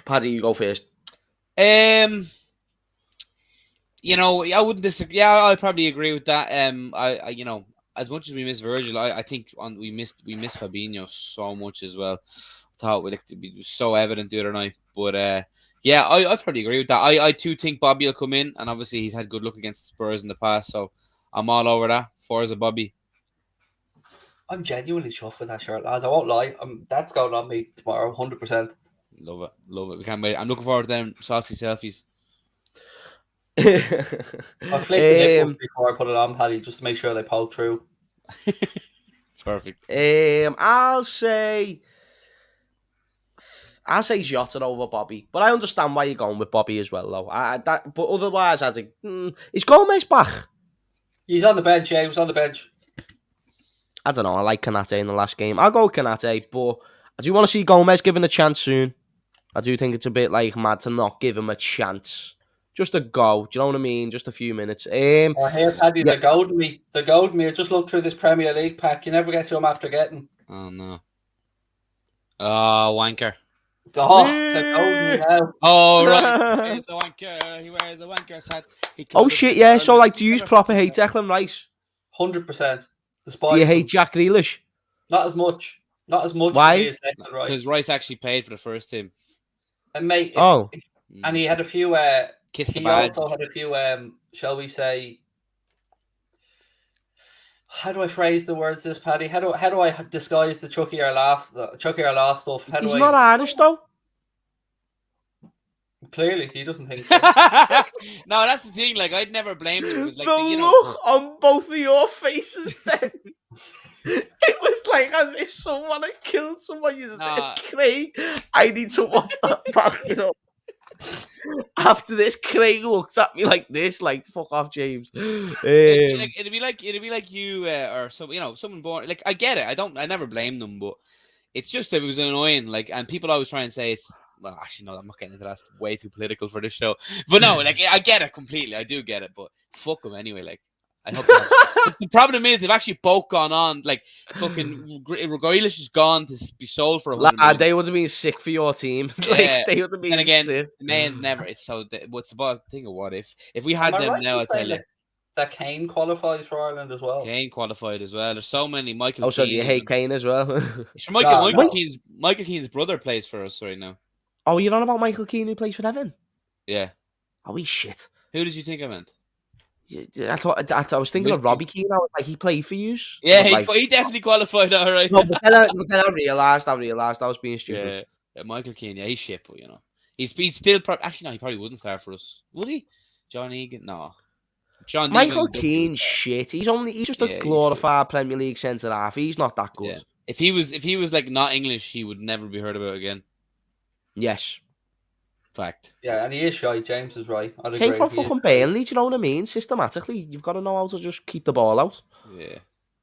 Paddy, you go first. You know, I wouldn't disagree. Yeah, I'd probably agree with that. You know, as much as we miss Virgil, I think we missed Fabinho so much as well. I thought it was so evident the other night. But yeah, I probably agree with that. I too think Bobby will come in, and obviously he's had good luck against Spurs in the past, so I'm all over that. Forza Bobby. I'm genuinely chuffed with that shirt, lads. I won't lie. That's going on me tomorrow, 100%. Love it. We can't wait. I'm looking forward to them saucy selfies. I'll flick the lip before I put it on, Paddy, just to make sure they poke through. Perfect. I'll say Jota over Bobby, but I understand why you're going with Bobby as well, though. But otherwise, I think is Gomez back? He's on the bench. Yeah, he was on the bench. I don't know. I like Kanate in the last game. I'll go with Kanate, but I do want to see Gomez given a chance soon. I do think it's a bit like mad to not give him a chance. Just a go. Do you know what I mean? Just a few minutes. I hear, Paddy, they're goading me. They're goading me. I just looked through this Premier League pack. You never get to him after getting. Oh, no. Oh, wanker. Oh, they're goading me now. Oh, right. He wears a wanker. He wears a wanker's hat. Oh, shit, yeah. So, like, do you proper hate Declan Rice? 100%. Do you hate Jack Grealish? Not as much. Not as much. Why? As Declan Rice. Because Rice actually played for the first team. And, mate, and he had a few... Kiss the he badge. also had a few, shall we say... How do I phrase the words, this, Paddy? How do I disguise the Chucky or last stuff? He's not Irish, though. Clearly, he doesn't think so. No, that's the thing. Like, I'd never blame him. It was like the look on both of your faces then. It was like as if someone had killed somebody. Craig, I need to watch that back, you know. After this, Craig looks at me like this, like "fuck off, James." It'd be like you or some, you know, someone born. Like, I get it. I never blame them, but it's just it was annoying. Like, and people always try and say it's. Well, actually, no, I'm not getting into that. It's way too political for this show. But no, like, I get it completely. I do get it, but fuck them anyway. Like, I hope. The problem is they've actually both gone on. Like, fucking Grealish is gone to be sold for $100 They would have been sick for your team. Like, they would have been. And again, sick. may have never. It's so. What's about thing of what if we had them now? I tell you. That Kane qualifies for Ireland as well. Kane qualified as well. There's so many. Michael. Oh, so do you hate Kane as well? Michael Keane's brother plays for us right now. Oh, you're on about Michael Keane who plays for Everton? Yeah. Oh, he's shit. Who did you think I meant? I was thinking of Robbie Keane. I was like, he played for you. Yeah, he definitely qualified. All right. No, but then I realised I was being stupid. Yeah, Michael Keane. Yeah, he's shit, but you know, he's still actually no, he probably wouldn't start for us, would he? John Egan, no. Michael Keane's shit. He's just a glorified Premier League centre half. He's not that good. Yeah. If he was like not English, he would never be heard about again. Yes. Fact. Yeah, and he is shy. James is right. Came from fucking Burnley, do you know what I mean? Systematically, you've got to know how to just keep the ball out. Yeah.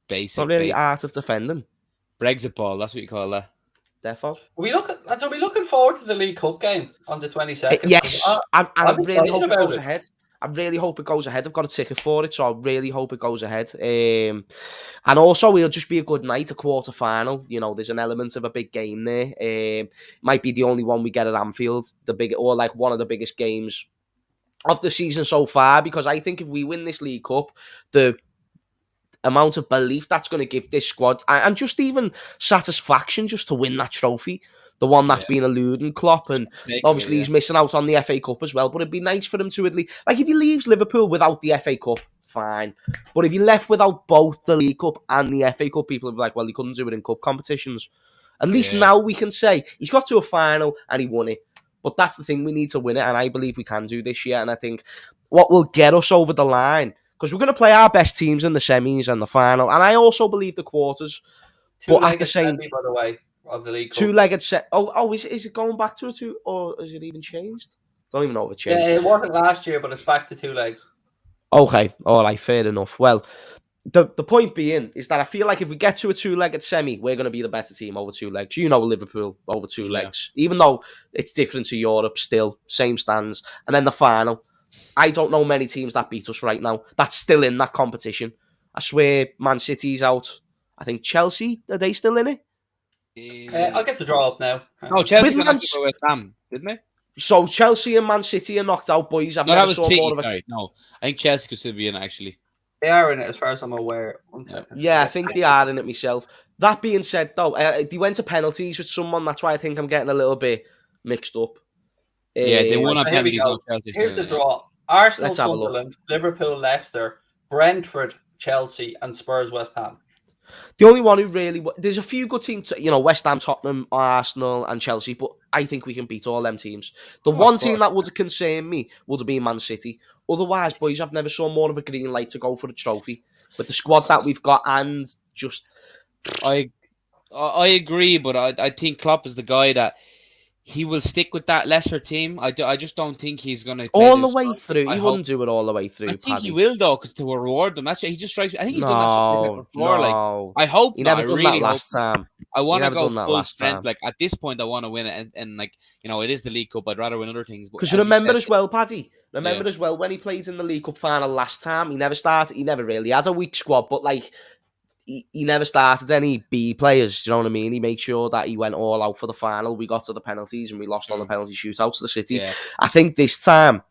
Basic. Not really art of defending. Brexit ball, that's what you call that. Therefore. Are we looking forward to the League Cup game on the 22nd? Yes. I really hope it goes ahead. I really hope it goes ahead. I've got a ticket for it, so I really hope it goes ahead. And also, it'll just be a good night, a quarter final. You know, there's an element of a big game there. Might be the only one we get at Anfield, one of the biggest games of the season so far. Because I think if we win this League Cup, the amount of belief that's going to give this squad, and just even satisfaction just to win that trophy. The one that's been eluding Klopp, and obviously he's missing out on the FA Cup as well. But it'd be nice for him to at least, like, if he leaves Liverpool without the FA Cup, fine. But if he left without both the League Cup and the FA Cup, people would be like, well, he couldn't do it in cup competitions. At least now we can say he's got to a final and he won it. But that's the thing, we need to win it, and I believe we can do this year. And I think what will get us over the line, because we're going to play our best teams in the semis and the final, and I also believe the quarters. But at the same, by the way. Of the League Cup. Two-legged set. Is it going back to a two, or is it even changed? Don't even know if it changed. Yeah, it wasn't last year, but it's back to 2 legs. Okay, all right, fair enough. Well, the point being is that I feel like if we get to a two-legged semi, we're going to be the better team over two legs. You know, Liverpool over two Yeah. legs, even though it's different to Europe, still same stands. And then the final, I don't know many teams that beat us right now. That's still in that competition. I swear, Man City's out. I think Chelsea, are they still in it? I'll get the draw up now. No, Chelsea With got Man knocked out by West Ham, didn't they? So Chelsea and Man City are knocked out, boys. I've No, never that was saw City. more of a... Sorry, no, I think Chelsea could still be in actually. They are in it, as far as I'm aware. 1 second. Yeah, I think they are in it myself. That being said, though, they went to penalties with someone. That's why I think I'm getting a little bit mixed up. Yeah, they won on Here we penalties. go. No, Chelsea Here's still the in it. draw: Arsenal, Let's have a look. Sunderland, Liverpool, Leicester, Brentford, Chelsea, and Spurs, West Ham. The only one who really... There's a few good teams, West Ham, Tottenham, Arsenal, and Chelsea, but I think we can beat all them teams. The one team that would concern me would be Man City. Otherwise, boys, I've never saw more of a green light to go for the trophy. With the squad that we've got and just... I agree, but I think Klopp is the guy that he will stick with that Leicester team. I just don't think he's going to all the way through. He wouldn't do it all the way through. I think he will though, because to reward them. That's he just strikes. I think he's done that something before. No. Like I hope he not. never I done really that last time. I want to never go done that full last strength. time. Like at this point, I want to win it, and like it is the League Cup. I'd rather win other things. Because you remember as well, Paddy. Remember Yeah. as well when he played in the League Cup final last time. He never started. He never really had a weak squad, but like. He never started any B players, do you know what I mean? He made sure that he went all out for the final. We got to the penalties and we lost on the penalty shootouts to the City. Yeah. I think this time,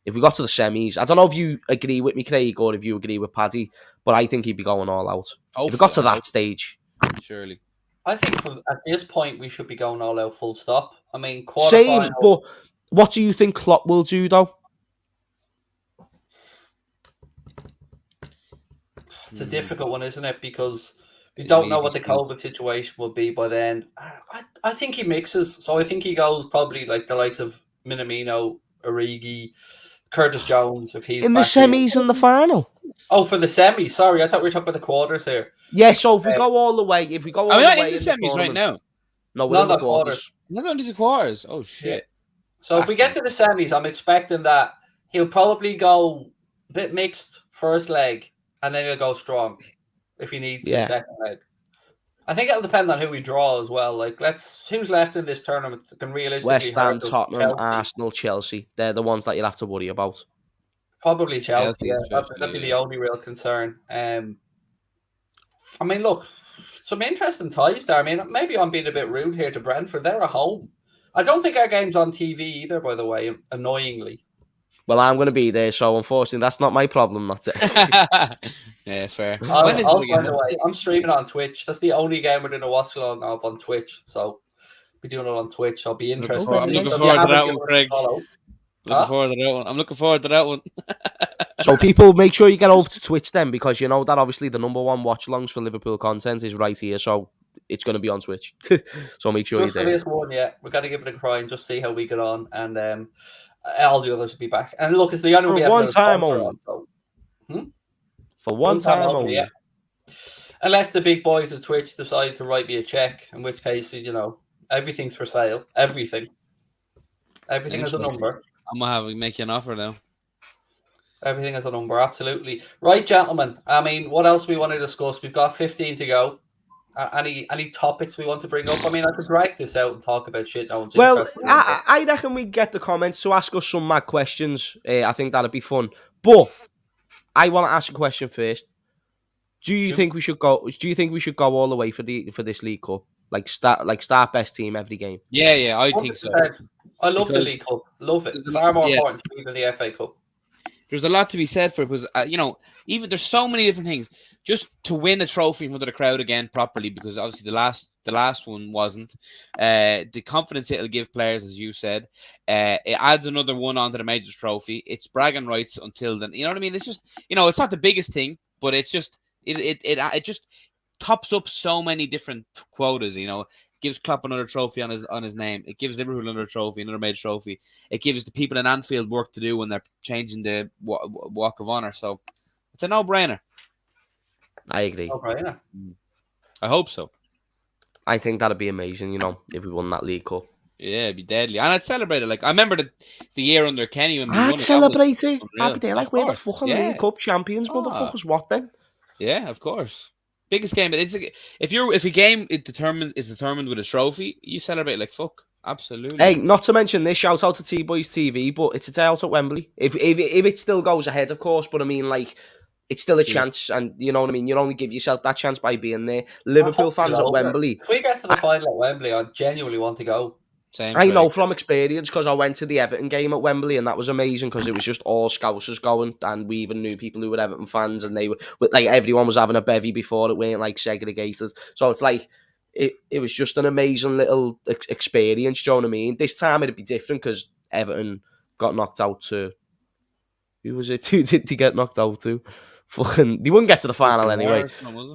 if we got to the semis, I don't know if you agree with me, Craig, or if you agree with Paddy, but I think he'd be going all out. If we got to that stage. Surely. I think at this point we should be going all out full stop. I mean, Same, quarterfinal. but what do you think Klopp will do, though? It's a difficult one, isn't it? Because we don't know what the COVID situation will be by then. I think he mixes. So I think he goes probably like the likes of Minamino, Origi, Curtis Jones, if he's in the semis and the final. Oh, for the semis. Sorry, I thought we were talking about the quarters here. Yeah, so if we go all the way, We're not in the semis right now. No, we're in the quarters. That's only the quarters. Oh shit. Yeah. So if we get to the semis, I'm expecting that he'll probably go a bit mixed first leg, and then he'll go strong if he needs the second leg. I think it'll depend on who we draw as well. Like, who's left in this tournament that can realistically West Ham, hurt us? Tottenham, Arsenal, Chelsea. They're the ones that you'll have to worry about. Probably Chelsea. That'd be the only real concern. I mean, look, some interesting ties there. I mean, maybe I'm being a bit rude here to Brentford. They're at home. I don't think our game's on TV either, by the way, annoyingly. Well, I'm going to be there, so unfortunately, that's not my problem. That's it. Yeah, fair. I'll find a way. I'm streaming on Twitch. That's the only game we're doing a watch along of on Twitch. So I'll be doing it on Twitch. I'll be interested. I'm looking forward to that one, Craig. I'm looking forward to that one. So people, make sure you get over to Twitch then, because you know that obviously the number one watch alongs for Liverpool content is right here. So it's going to be on Twitch. So make sure just you're for there. this one, yeah, we've got to give it a try and just see how we get on, and all the others will be back. And look, it's the only we have one time only. on, so. For one time only. Yeah. Unless the big boys at Twitch decide to write me a check, in which case, everything's for sale. Everything has a number. I'm gonna have to make you an offer now. Everything has a number, absolutely. Right, gentlemen. I mean, what else we want to discuss? We've got 15 to go. Any topics we want to bring up? I mean, I could drag this out and talk about shit no one's interested in. I reckon we get the comments to ask us some mad questions. I think that'd be fun. But I want to ask a question first. Do you think we should go? Do you think we should go all the way for this League Cup? Start best team every game. Yeah, I think so. I love the League Cup. Love it. Far more important to me than the FA Cup. There's a lot to be said for it because even there's so many different things. Just to win a trophy in front of the crowd again properly, because obviously the last one wasn't. The confidence it'll give players, as you said, it adds another one onto the major trophy. It's bragging rights until then. You know what I mean? It's just it's not the biggest thing, but it's just it just tops up so many different quotas. Gives Klopp another trophy on his name. It gives Liverpool another trophy, another major trophy. It gives the people in Anfield work to do when they're changing the walk of honour. So it's a no-brainer. I agree. No-brainer. I hope so. I think that'd be amazing, if we won that League Cup. Yeah, it'd be deadly. And I'd celebrate it. Like, I remember the year under Kenny when we won I'd it. That was celebrate it. I'd unreal. be there Of like, we're the course. fucking Yeah. League Cup champions, Ah. motherfuckers. What then? Yeah, of course. Biggest game, but if a game is determined with a trophy, you celebrate like fuck. Absolutely. Hey, not to mention this, shout out to T-Boys TV, but it's a day out at Wembley. If it still goes ahead, of course, but I mean, like, it's still a True. chance, and you know what I mean? You only give yourself that chance by being there. Liverpool fans at Wembley. If we get to the final at Wembley, I genuinely want to go. Same. I know Craig. from experience because I went to the Everton game at Wembley and that was amazing because it was just all Scousers going, and we even knew people who were Everton fans, and they were like, everyone was having a bevy before, it weren't like segregated. So it's like it was just an amazing little experience. Do you know what I mean? This time it'd be different because Everton got knocked out to, who was it? Who did they get knocked out to? Fucking, they wouldn't get to the final anyway.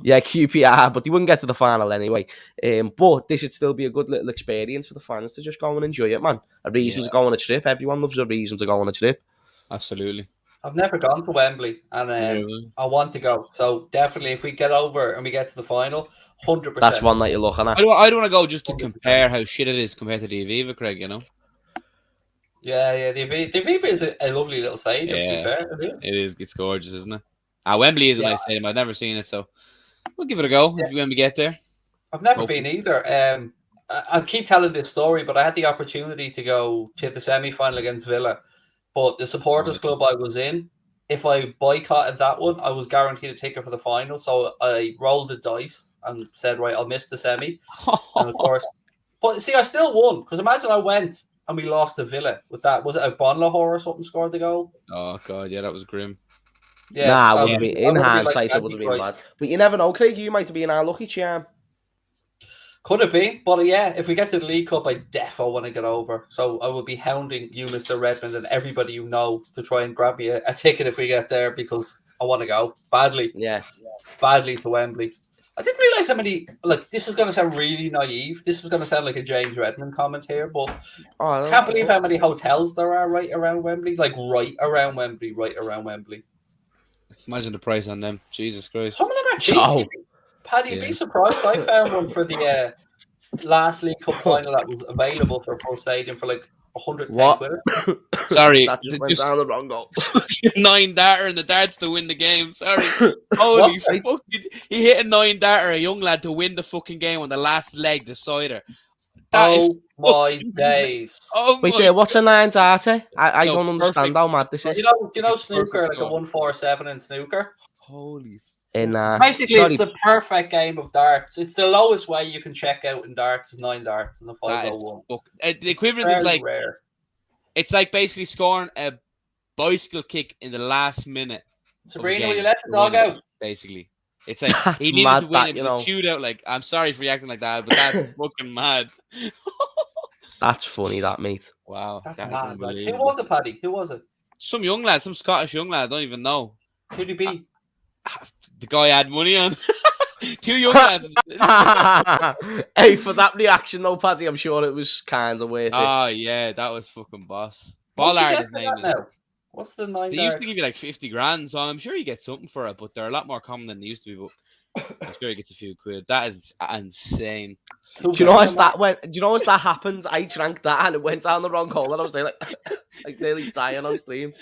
Yeah, QPR, but they wouldn't get to the final anyway. But this would still be a good little experience for the fans to just go and enjoy it, man. A reason to go on a trip. Everyone loves a reason to go on a trip. Absolutely. I've never gone to Wembley, and I want to go. So definitely, if we get over and we get to the final, 100%. That's one that you're looking at. I don't want to go just to compare how shit it is compared to the Aviva, Craig. You know. Yeah. The Aviva is a lovely little stadium. To be fair, it is. It's gorgeous, isn't it? Wembley is a nice stadium. I've never seen it, so we'll give it a go when we get there. I've never been either. I'll keep telling this story, but I had the opportunity to go to the semi-final against Villa, but the supporters club I was in, if I boycotted that one, I was guaranteed a ticket for the final. So I rolled the dice and said, right, I'll miss the semi. And of course, but see, I still won, because imagine I went and we lost to Villa with that. Was it a Bonlahor or something scored the goal? Oh God, yeah, that was grim. Yeah, would have been, in hindsight, it would have been bad. But you never know, Craig. You might have been our lucky charm. Could have been, but yeah, if we get to the League Cup, I defo want to get over. So I will be hounding you, Mr. Redmond, and everybody you know to try and grab me a ticket if we get there, because I want to go badly. Yeah, badly to Wembley. I didn't realize how many. Like, this is going to sound really naive. This is going to sound like a James Redmond comment here, but I can't believe how many hotels there are right around Wembley. Like right around Wembley. Imagine the price on them. Jesus Christ. Some of them are cheap. Oh. Paddy, be surprised. I found one for the last League Cup final that was available for a full stadium for like 110 quid. Sorry. That just went down the wrong goal. 9 darter and the darts to win the game. Sorry. Holy fuck. He hit a 9 darter, a young lad, to win the fucking game on the last leg, decider. My days. Wait there, what's a 9 darter? I don't understand how mad this is. Do you know snooker, like a 147 in snooker? Holy basically, it's the perfect game of darts. It's the lowest way you can check out in darts is 9 darts and the 501. The equivalent is like rare. It's like basically scoring a bicycle kick in the last minute. Sabrina, will you let the dog out? Basically, it's like he needed to win. It was a shootout. Like, I'm sorry for reacting like that, but that's fucking mad. That's funny, that mate. Wow, that's mad. Like, who was it, Paddy? Who was it? Some young lad, some Scottish young lad. I don't even know. Who'd he be? The guy I had money on. 2 young lads. Hey, for that reaction though, Paddy, I'm sure it was kind of worth it. Oh yeah, that was fucking boss. Ballard, his name is. What's the 9? They used to give you like 50 grand, so I'm sure you get something for it, but they're a lot more common than they used to be. But I'm sure he gets a few quid. That is insane. Do you know as that happened? I drank that and it went down the wrong hole, and I was there like nearly dying on stream.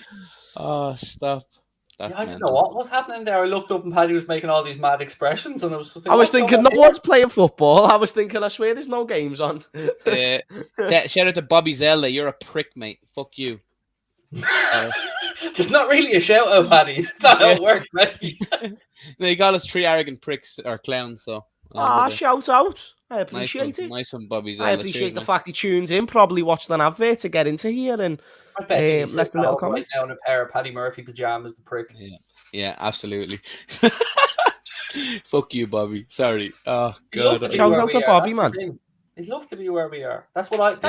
Oh, stop. I don't know what's happening there. I looked up and Paddy was making all these mad expressions, and I was thinking, no one's playing football. I was thinking, I swear there's no games on. Shout out to Bobby Zelda. You're a prick, mate. Fuck you. There's not really a shout out, Paddy. That's not how it works, mate. They call us 3 arrogant pricks or clowns, so. Shout out. I appreciate it. Nice one, Bobby Zelda. I appreciate the fact he tunes in, probably watched an advert to get into here and left a little comment. Right now in a pair of Paddy Murphy pajamas, the prick. Yeah, absolutely. Fuck you, Bobby. Sorry. Oh God. Shout out to Bobby, man. He'd love to be where we are. That's what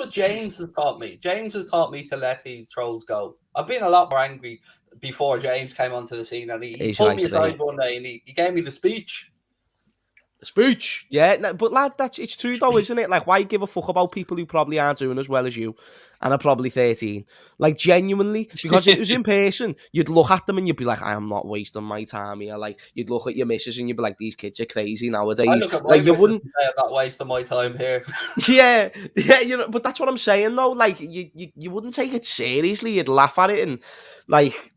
James has taught me. James has taught me to let these trolls go. I've been a lot more angry before James came onto the scene, and he pulled me aside one day and he gave me the speech. The speech. Yeah, no, but lad, it's true though, isn't it? Like, why give a fuck about people who probably aren't doing as well as you and are probably 13? Like, genuinely, because if it was in person, you'd look at them and you'd be like, I am not wasting my time here. Like, you'd look at your missus and you'd be like, these kids are crazy nowadays. I look at my like, you missus wouldn't. and say I'm not wasting my time here. Yeah, you know, but that's what I'm saying though. Like, you wouldn't take it seriously. You'd laugh at it, and like,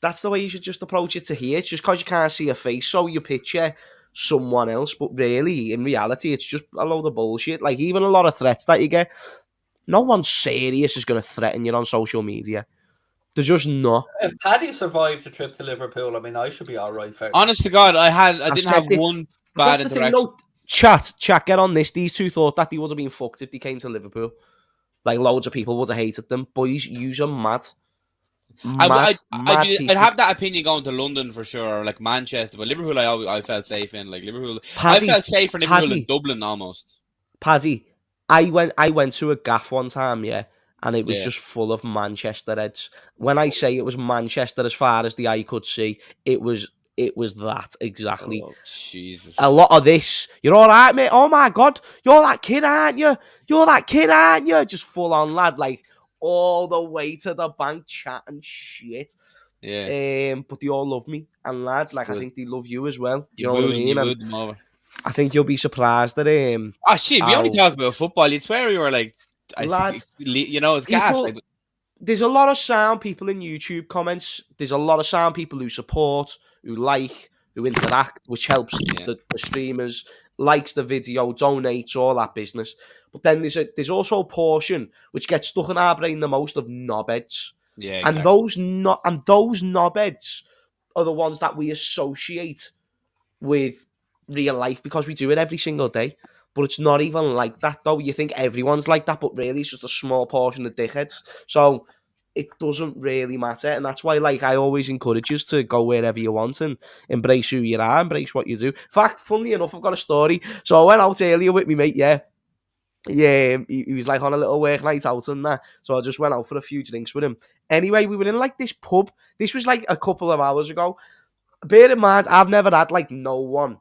that's the way you should just approach it to here. It's just because you can't see a face, so you picture someone else, but really, in reality, it's just a load of bullshit. Like, even a lot of threats that you get, no one serious is going to threaten you on social media. They're just not. If Paddy survived the trip to Liverpool, I mean, I should be all right. Honest to God, I didn't have one bad interaction. No, chat, get on this. These two thought that they would have been fucked if they came to Liverpool. Like, loads of people would have hated them. Boys, yous are mad. I'd have that opinion going to London for sure, or like Manchester, but Liverpool I felt safe in. Like Liverpool, Paddy, I felt safe for Liverpool in Dublin almost. Paddy, I went to a gaff one time, yeah, and it was just full of Manchester heads. When I say it was Manchester as far as the eye could see, it was that exactly. Oh, Jesus. A lot of this. You're all right, mate. Oh my God, you're that kid, aren't you? You're that kid, aren't you? Just full on, lad, like all the way to the bank, chatting shit. Yeah. But they all love me, and lad, like, I think they love you as well. You know what I mean? You wooed them over. I think you'll be surprised that oh shit, we only talk about football. You'd swear we were like, lad, you know, it's gas. Like, there's a lot of sound people in YouTube comments. There's a lot of sound people who support, who like, who interact, which helps the streamers, likes the video, donates, all that business. But then there's also a portion which gets stuck in our brain the most of knobheads. Yeah, exactly. And those knobheads are the ones that we associate with real life because we do it every single day. But it's not even like that, though. You think everyone's like that, but really it's just a small portion of dickheads. So it doesn't really matter. And that's why, like, I always encourage you to go wherever you want and embrace who you are, embrace what you do. In fact, funnily enough, I've got a story. So I went out earlier with me mate, he was like on a little work night out and that. So I just went out for a few drinks with him. Anyway, we were in like this pub. This was like a couple of hours ago. Bear in mind, I've never had like no one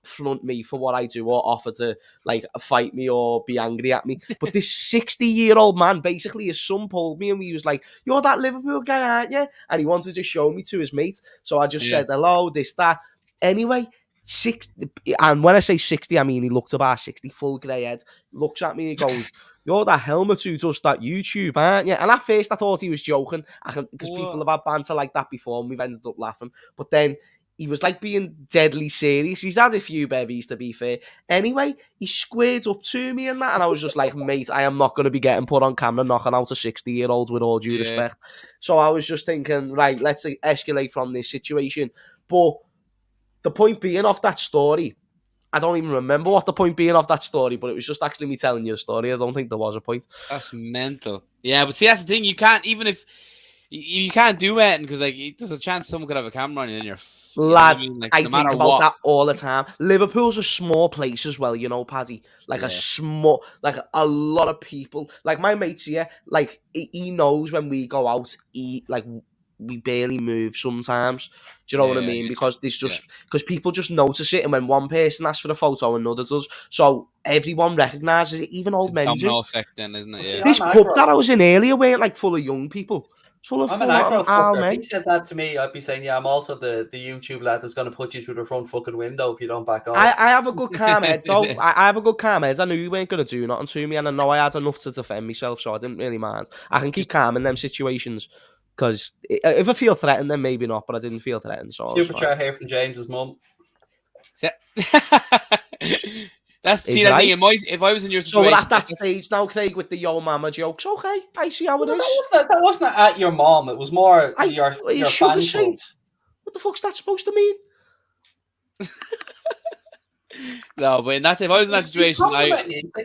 front me for what I do or offer to like fight me or be angry at me. But this 60-year-old man, basically his son pulled me and he was like, "You're that Liverpool guy, aren't you?" And he wanted to show me to his mate. So I just said, "Hello, this, that." Anyway, 60, and when I say 60, I mean he looked about 60, full grey head, looks at me and goes, "You're that helmet who does that YouTube, aren't you?" And at first I thought he was joking, because people have had banter like that before and we've ended up laughing. But then he was like being deadly serious. He's had a few bevies, to be fair. Anyway, he squared up to me and that, and I was just like, "Mate, I am not going to be getting put on camera knocking out a 60-year-old with all due respect." So I was just thinking, right, let's escalate from this situation. But the point being of that story, I don't even remember what the point being of that story, but it was just actually me telling you a story. I don't think there was a point. That's mental. Yeah, but see, that's the thing. You can't, even if you can't do anything, because like there's a chance someone could have a camera on you and you're... Lads, you know what I mean? Like, I no think matter about what. that all the time. Liverpool's a small place as well, you know, Paddy. Like a small, like a lot of people. Like my mates here, like he knows when we go out, we barely move sometimes. Do you know what I mean? Because there's just because people just notice it, and when one person asks for a photo, another does. So everyone recognises it, even old men do. Domino effect, then, isn't it? Yeah. This pub that I was in earlier weren't like full of young people. I'm an aggro fucker. If he said that to me, I'd be saying, "Yeah, I'm also the YouTube lad that's going to put you through the front fucking window if you don't back off." I have a good calm head, though. I have a good calm head. I knew you weren't going to do nothing to me, and I know I had enough to defend myself, so I didn't really mind. I can keep calm in them situations, because if I feel threatened, then maybe not, but I didn't feel threatened. So super chat here from James's mum. That's the thing. If I was in your situation, so we're at that stage now, Craig, with the yo mama jokes. Okay, I see how it is. That wasn't at your mom. It was more your sugar saint. What the fuck's that supposed to mean? No, but if I was in that situation,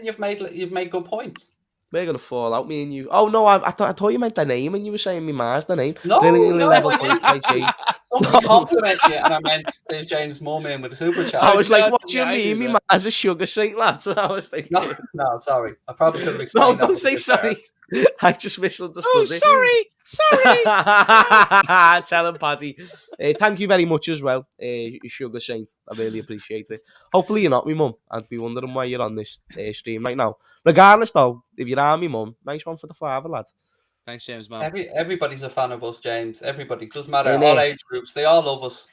you've made good points. We're gonna fall out, me and you. Oh no, I thought you meant the name, and you were saying me Mars the name. No, Brilliantly no, level I point, Somebody compliment you, and I meant there's James' mum in with a super chat. I was like, Yeah, what do you yeah, I mean? knew Me that. man as a sugar saint, lads. I was thinking. No, sorry. I probably should have No, explained that. don't say sorry. I just misunderstood Oh, it. sorry. Tell him, Paddy. Thank you very much as well, Sugar Saint. I really appreciate it. Hopefully you're not me mum. I'd be wondering why you're on this stream right now. Regardless, though, if you are me mum, nice one for the father, lad. Thanks, James, man. Everybody's a fan of us, James. Everybody. Doesn't matter. Innit? All age groups. They all love us.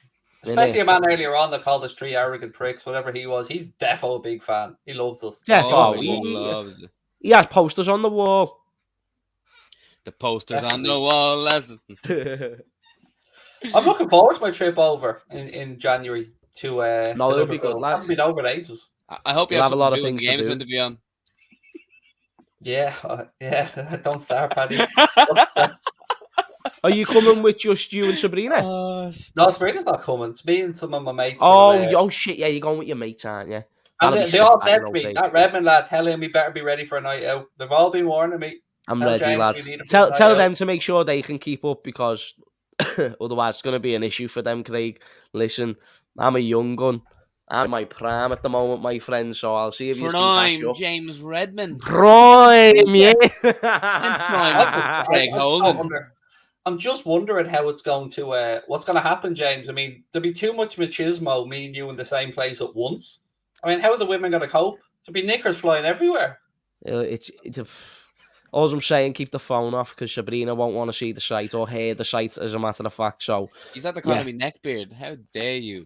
Especially Innit? a man earlier on that called us 3 arrogant pricks, whatever he was. He's defo a big fan. He loves us. Defo. He loves it. He has posters on the wall. The posters Definitely. on the wall. I'm looking forward to my trip over in January to No, to it'll be good, Liverpool. lads. Hasn't been over in ages. I hope you We'll have have a lot of something to do when things to the game's do. meant to be on. Yeah. Don't start, Paddy. Are you coming with just you and Sabrina? Oh, No, Sabrina's not coming. It's me and some of my mates. Oh shit, yeah, you're going with your mates, aren't you? And That'll be they sick, all that, said you to know, me, Dave. that Redmond lad, tell him we better be ready for a night out. They've all been warning me. I'm Tell ready, James lads. we need a Tell night out. them to make sure they can keep up because otherwise it's going to be an issue for them, Craig. Listen, I'm a young gun. I'm in my prime at the moment, my friend, so I'll see if you can catch Prime up. James Redmond. Prime, yeah. prime. Craig Houlden. I'm just wondering how it's going to what's going to happen, James. I mean, there'll be too much machismo, me and you in the same place at once. I mean, how are the women going to cope? There'll be knickers flying everywhere. All I'm saying, keep the phone off because Sabrina won't want to see the site or hear the site, as a matter of fact. So He's at the calling me neckbeard. How dare you?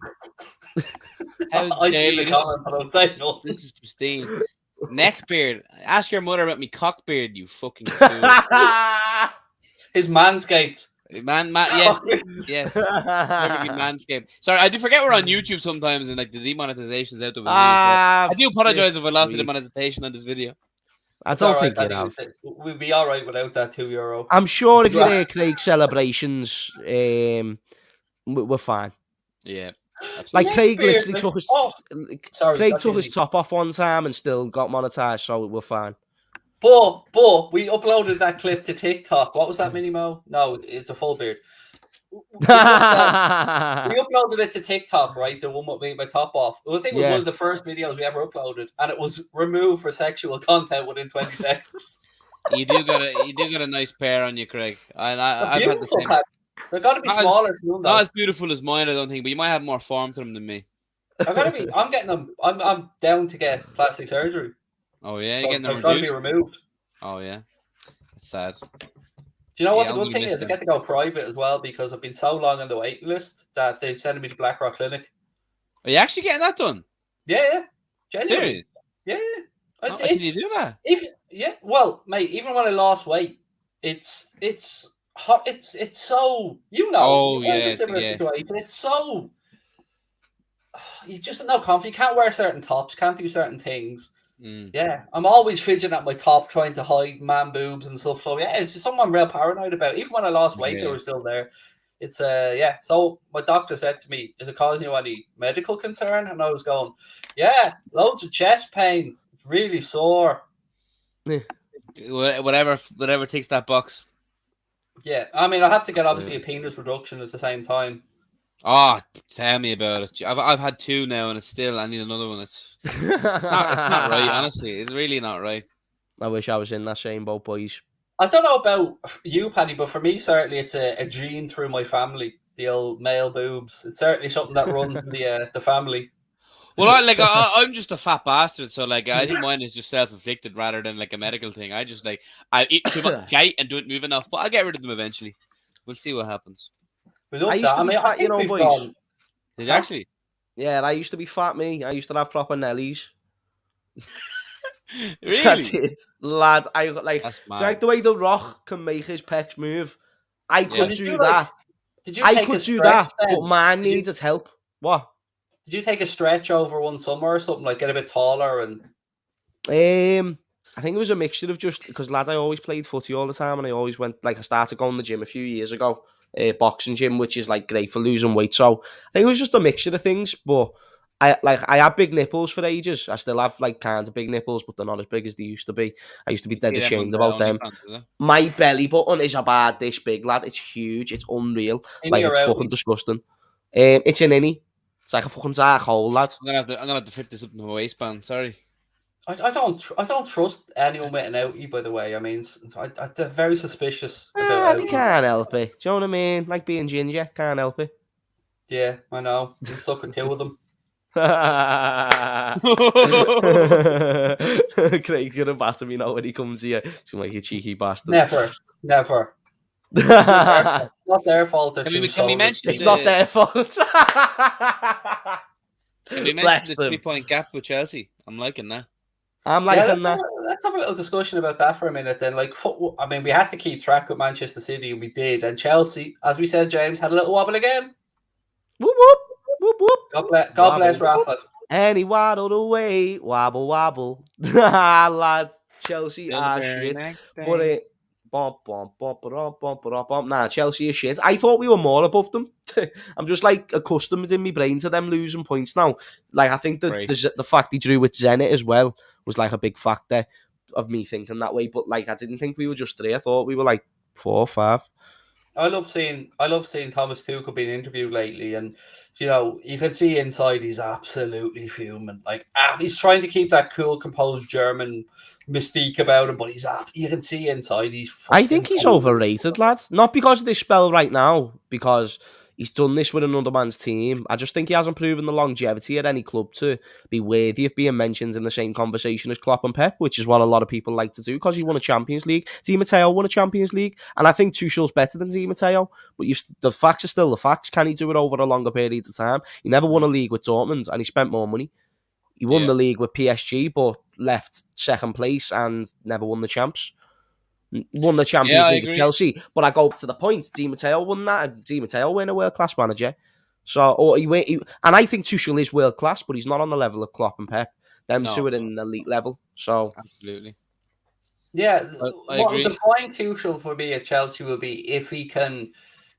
I see the comment, but I'll say no. This is pristine. Neckbeard. Ask your mother about me cockbeard, you fucking fool. His manscaped. Yes. Perfectly manscaped. Sorry, I do forget we're on YouTube sometimes and like the demonetization's out of the I do apologize if I lost the demonetization on this video. I don't think you have. We'd be all right without that €2. I'm sure if you hear Craig celebrations, we're fine. Yeah. Like Craig literally took his Craig took his top off one time and still got monetized, so we're fine. But we uploaded that clip to TikTok. What was that, Minimo? No, it's a full beard. We uploaded it to TikTok, right? The one with me, my top off. I think it was one of the first videos we ever uploaded, and it was removed for sexual content within 20 seconds. You do got a nice pair on you, Craig. And I've had the same. They're gotta be smaller. Not as beautiful as mine, I don't think, but you might have more form to them than me. I'm getting them. I'm down to get plastic surgery. Oh yeah, you're getting them reduced. Be removed. Oh yeah, that's sad. Do you know what the good thing is? I get to go private as well because I've been so long on the waiting list that they sending me to Blackrock Clinic. Are you actually getting that done? Yeah. Serious? Yeah. Can you do that? Well, mate, even when I lost weight, it's so similar situation. It's so you just have no confidence. You can't wear certain tops, can't do certain things. Yeah, I'm always fidgeting at my top, trying to hide man boobs and stuff. So yeah, it's just something I'm real paranoid about. Even when I lost weight, they were still there. It's So my doctor said to me, "Is it causing you any medical concern?" And I was going, "Yeah, loads of chest pain. It's really sore." Whatever takes that box. Yeah, I mean, I have to get obviously a penis reduction at the same time. Oh, tell me about it. I've had 2 now, and I need another one. It's not right, honestly. It's really not right. I wish I was in that same boat, boys. I don't know about you, Paddy, but for me, certainly it's a gene through my family. The old male boobs. It's certainly something that runs in the family. Well, I'm just a fat bastard, so like I think mine is just self-inflicted rather than like a medical thing. I just I eat too much shite and don't move enough, but I'll get rid of them eventually. We'll see what happens. I used to be fat, you know, boys. Did you actually? Yeah, I used to be fat, me. I used to have proper Nellies. Really? That's it, lads. I like, that's do you like the way The Rock can make his pecs move? I could do that. I could do that, but man needed help. What? Did you take a stretch over one summer or something, like get a bit taller and? I think it was a mixture of just because, lads, I always played footy all the time, and I always went I started going to the gym a few years ago, boxing gym, which is like great for losing weight. So I think it was just a mixture of things, but I had big nipples for ages. I still have like kind of big nipples, but they're not as big as they used to be. I used to be dead See them on ashamed the about them. OnlyFans, is it? My belly button is about this big, lad. It's huge. It's unreal. Innie Like or it's fucking outie? disgusting. It's an innie. It's like a fucking dark hole, lad. I'm gonna have to fit this up in my waistband. Sorry. I don't trust anyone with an outie. By the way, I mean, I'm very suspicious about They outies. can't help it. Do you know what I mean? Like being ginger, can't help it. Yeah, I know. I'm stuck with two of them. Craig's gonna batter me now when he comes here. He's like you cheeky bastard. Never. It's not their fault. They're Can too we soulless. mention It's not their fault. Can we Bless mention the them. 3-point gap with Chelsea? I'm liking that. I'm Yeah, liking that. let's have a little discussion about that for a minute then. Like, I mean, we had to keep track of Manchester City, and we did. And Chelsea, as we said, James, had a little wobble again. Whoop whoop whoop whoop. God bless Rafa. And he waddled away, wobble wobble. Lads, Chelsea Till the are very shit. next day. But it bump bump bump bump bump bump bump. Nah, Chelsea is shit. I thought we were more above them. I'm just like accustomed in my brain to them losing points now. Like I think Right. the fact he drew with Zenit as well was like a big factor of me thinking that way. But like I didn't think we were just 3. I thought we were like 4 or 5. I love seeing Thomas Tuchel being interviewed lately, and you can see inside he's absolutely fuming. Like he's trying to keep that cool, composed German mystique about him, but you can see inside he's. I think he's overrated, lads. Not because of this spell right now, because he's done this with another man's team. I just think he hasn't proven the longevity at any club to be worthy of being mentioned in the same conversation as Klopp and Pep, which is what a lot of people like to do because he won a Champions League. Di Matteo won a Champions League, and I think Tuchel's better than Di Matteo, but the facts are still the facts. Can he do it over a longer period of time? He never won a league with Dortmund, and he spent more money. He won the league with PSG, but left second place and never won the champs. Won the Champions League with Chelsea, but I go to the point. Di Matteo won that. Di Matteo win a world class manager, and I think Tuchel is world class, but he's not on the level of Klopp and Pep. Them two are in an elite level. So absolutely, yeah. I What agree. will define Tuchel for me at Chelsea will be if he can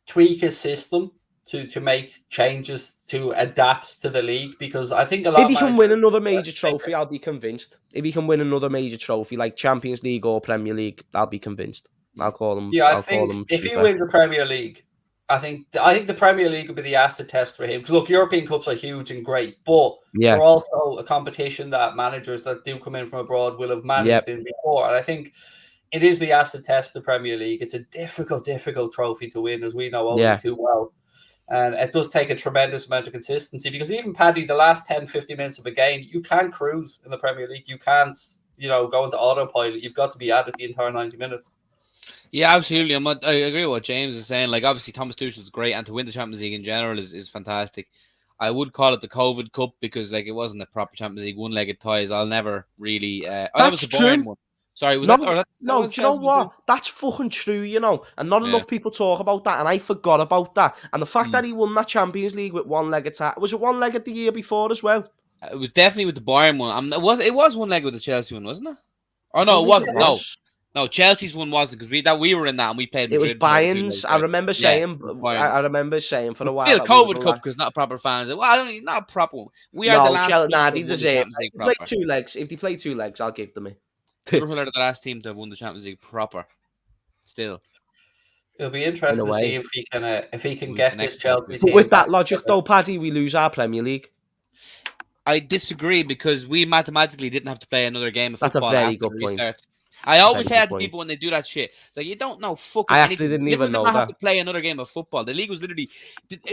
tweak his system to make changes to adapt to the league, because I think a lot. If he can win another major trophy, I'll be convinced. If he can win another major trophy like Champions League or Premier League, I'll be convinced. I'll call him. Yeah, I think if he wins the Premier League, I think the Premier League will be the acid test for him. Because look, European Cups are huge and great, but they're also a competition that managers that do come in from abroad will have managed in before. And I think it is the acid test, the Premier League. It's a difficult trophy to win, as we know only too well. And it does take a tremendous amount of consistency, because even Paddy, the last 10, 50 minutes of a game, you can't cruise in the Premier League. You can't, go into autopilot. You've got to be at it the entire 90 minutes. Yeah, absolutely. I agree with what James is saying. Like, obviously, Thomas Tuchel is great, and to win the Champions League in general is fantastic. I would call it the COVID Cup because, like, it wasn't a proper Champions League one-legged ties. I'll never really. That was the Bayern one. Sorry, was that? No, do you know what? That's fucking true, and not enough people talk about that, and I forgot about that. And the fact that he won that Champions League with one-legged was it one-legged the year before as well? It was definitely with the Bayern one. It was one-legged with the Chelsea one, wasn't it? Oh no, it wasn't. No, Chelsea's one wasn't, because we were in that and we played. It was Bayern's. I remember saying. I remember saying for a while. Still COVID Cup because not proper fans. Well, I don't not a proper one. We are the last. Nah, they deserve. If they play 2 legs, I'll give them it. Liverpool are the last team to have won the Champions League proper. Still, it'll be interesting to see if he can get this Chelsea team. But with that logic, though, Paddy, we lose our Premier League. I disagree, because we mathematically didn't have to play another game of football. That's a very good point. I always say to people when they do that shit, it's like, you don't know fucking I actually anything. didn't even know that. have to play another game of football. The league was literally,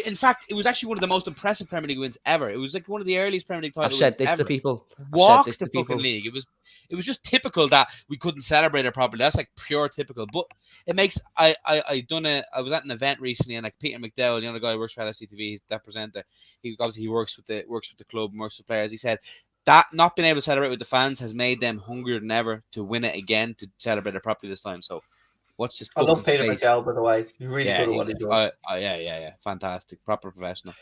in fact, it was actually one of the most impressive Premier League wins ever. It was like one of the earliest Premier League titles. I've said this to people. Walk the fucking league. It was just typical that we couldn't celebrate it properly. That's like pure typical. But it makes I was at an event recently, and like Peter McDowell, the guy who works for LFC TV, he's that presenter. He works with the club, works with players. He said that not being able to celebrate with the fans has made them hungrier than ever to win it again, to celebrate it properly this time. So, what's just? I love Peter McDowell, by the way. He's really good at what he's doing. Yeah, fantastic, proper professional.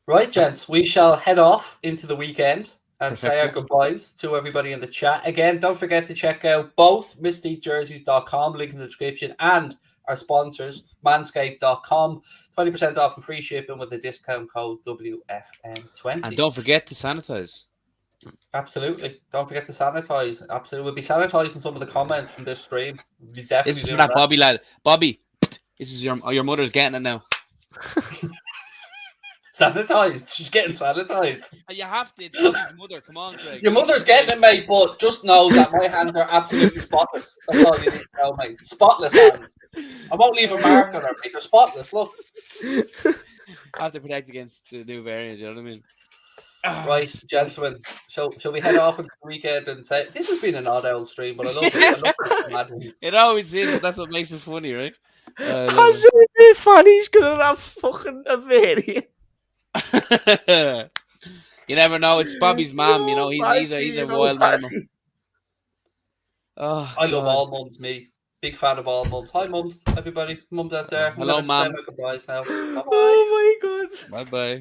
Right, gents, we shall head off into the weekend and say our goodbyes to everybody in the chat. Again, don't forget to check out both mystiquejerseys.com, link in the description, and our sponsors, manscaped.com. 20% off and free shipping with the discount code WFM20. And don't forget to sanitize. Absolutely. Don't forget to sanitize. Absolutely. We'll be sanitizing some of the comments from this stream. We'll be definitely This is for doing that Bobby lad. Bobby, this is your mother's getting it now. Sanitized. She's getting sanitized. You have to. It's Bobby's mother. Come on, Greg. Your mother's getting it, mate, but just know that my hands are absolutely spotless. That's all you need to know, mate. Spotless hands. I won't leave a mark on her, mate. They're spotless. Look. I have to protect against the new variant. You know what I mean? Right, gentlemen. Shall we head off into the weekend and say this has been an odd old stream, but I love it. I love it. Mad ones. It always is, but that's what makes it funny, right? Has it been fun? He's gonna have fucking a variant. You never know. It's Bobby's mum. You know, he's a wild animal. Oh, I love all mums. Me, big fan of all mums. Hi, mums, everybody. Mums out there. Hello, I'm gonna mum. say my goodbyes now. Bye-bye. Oh my god. Bye bye.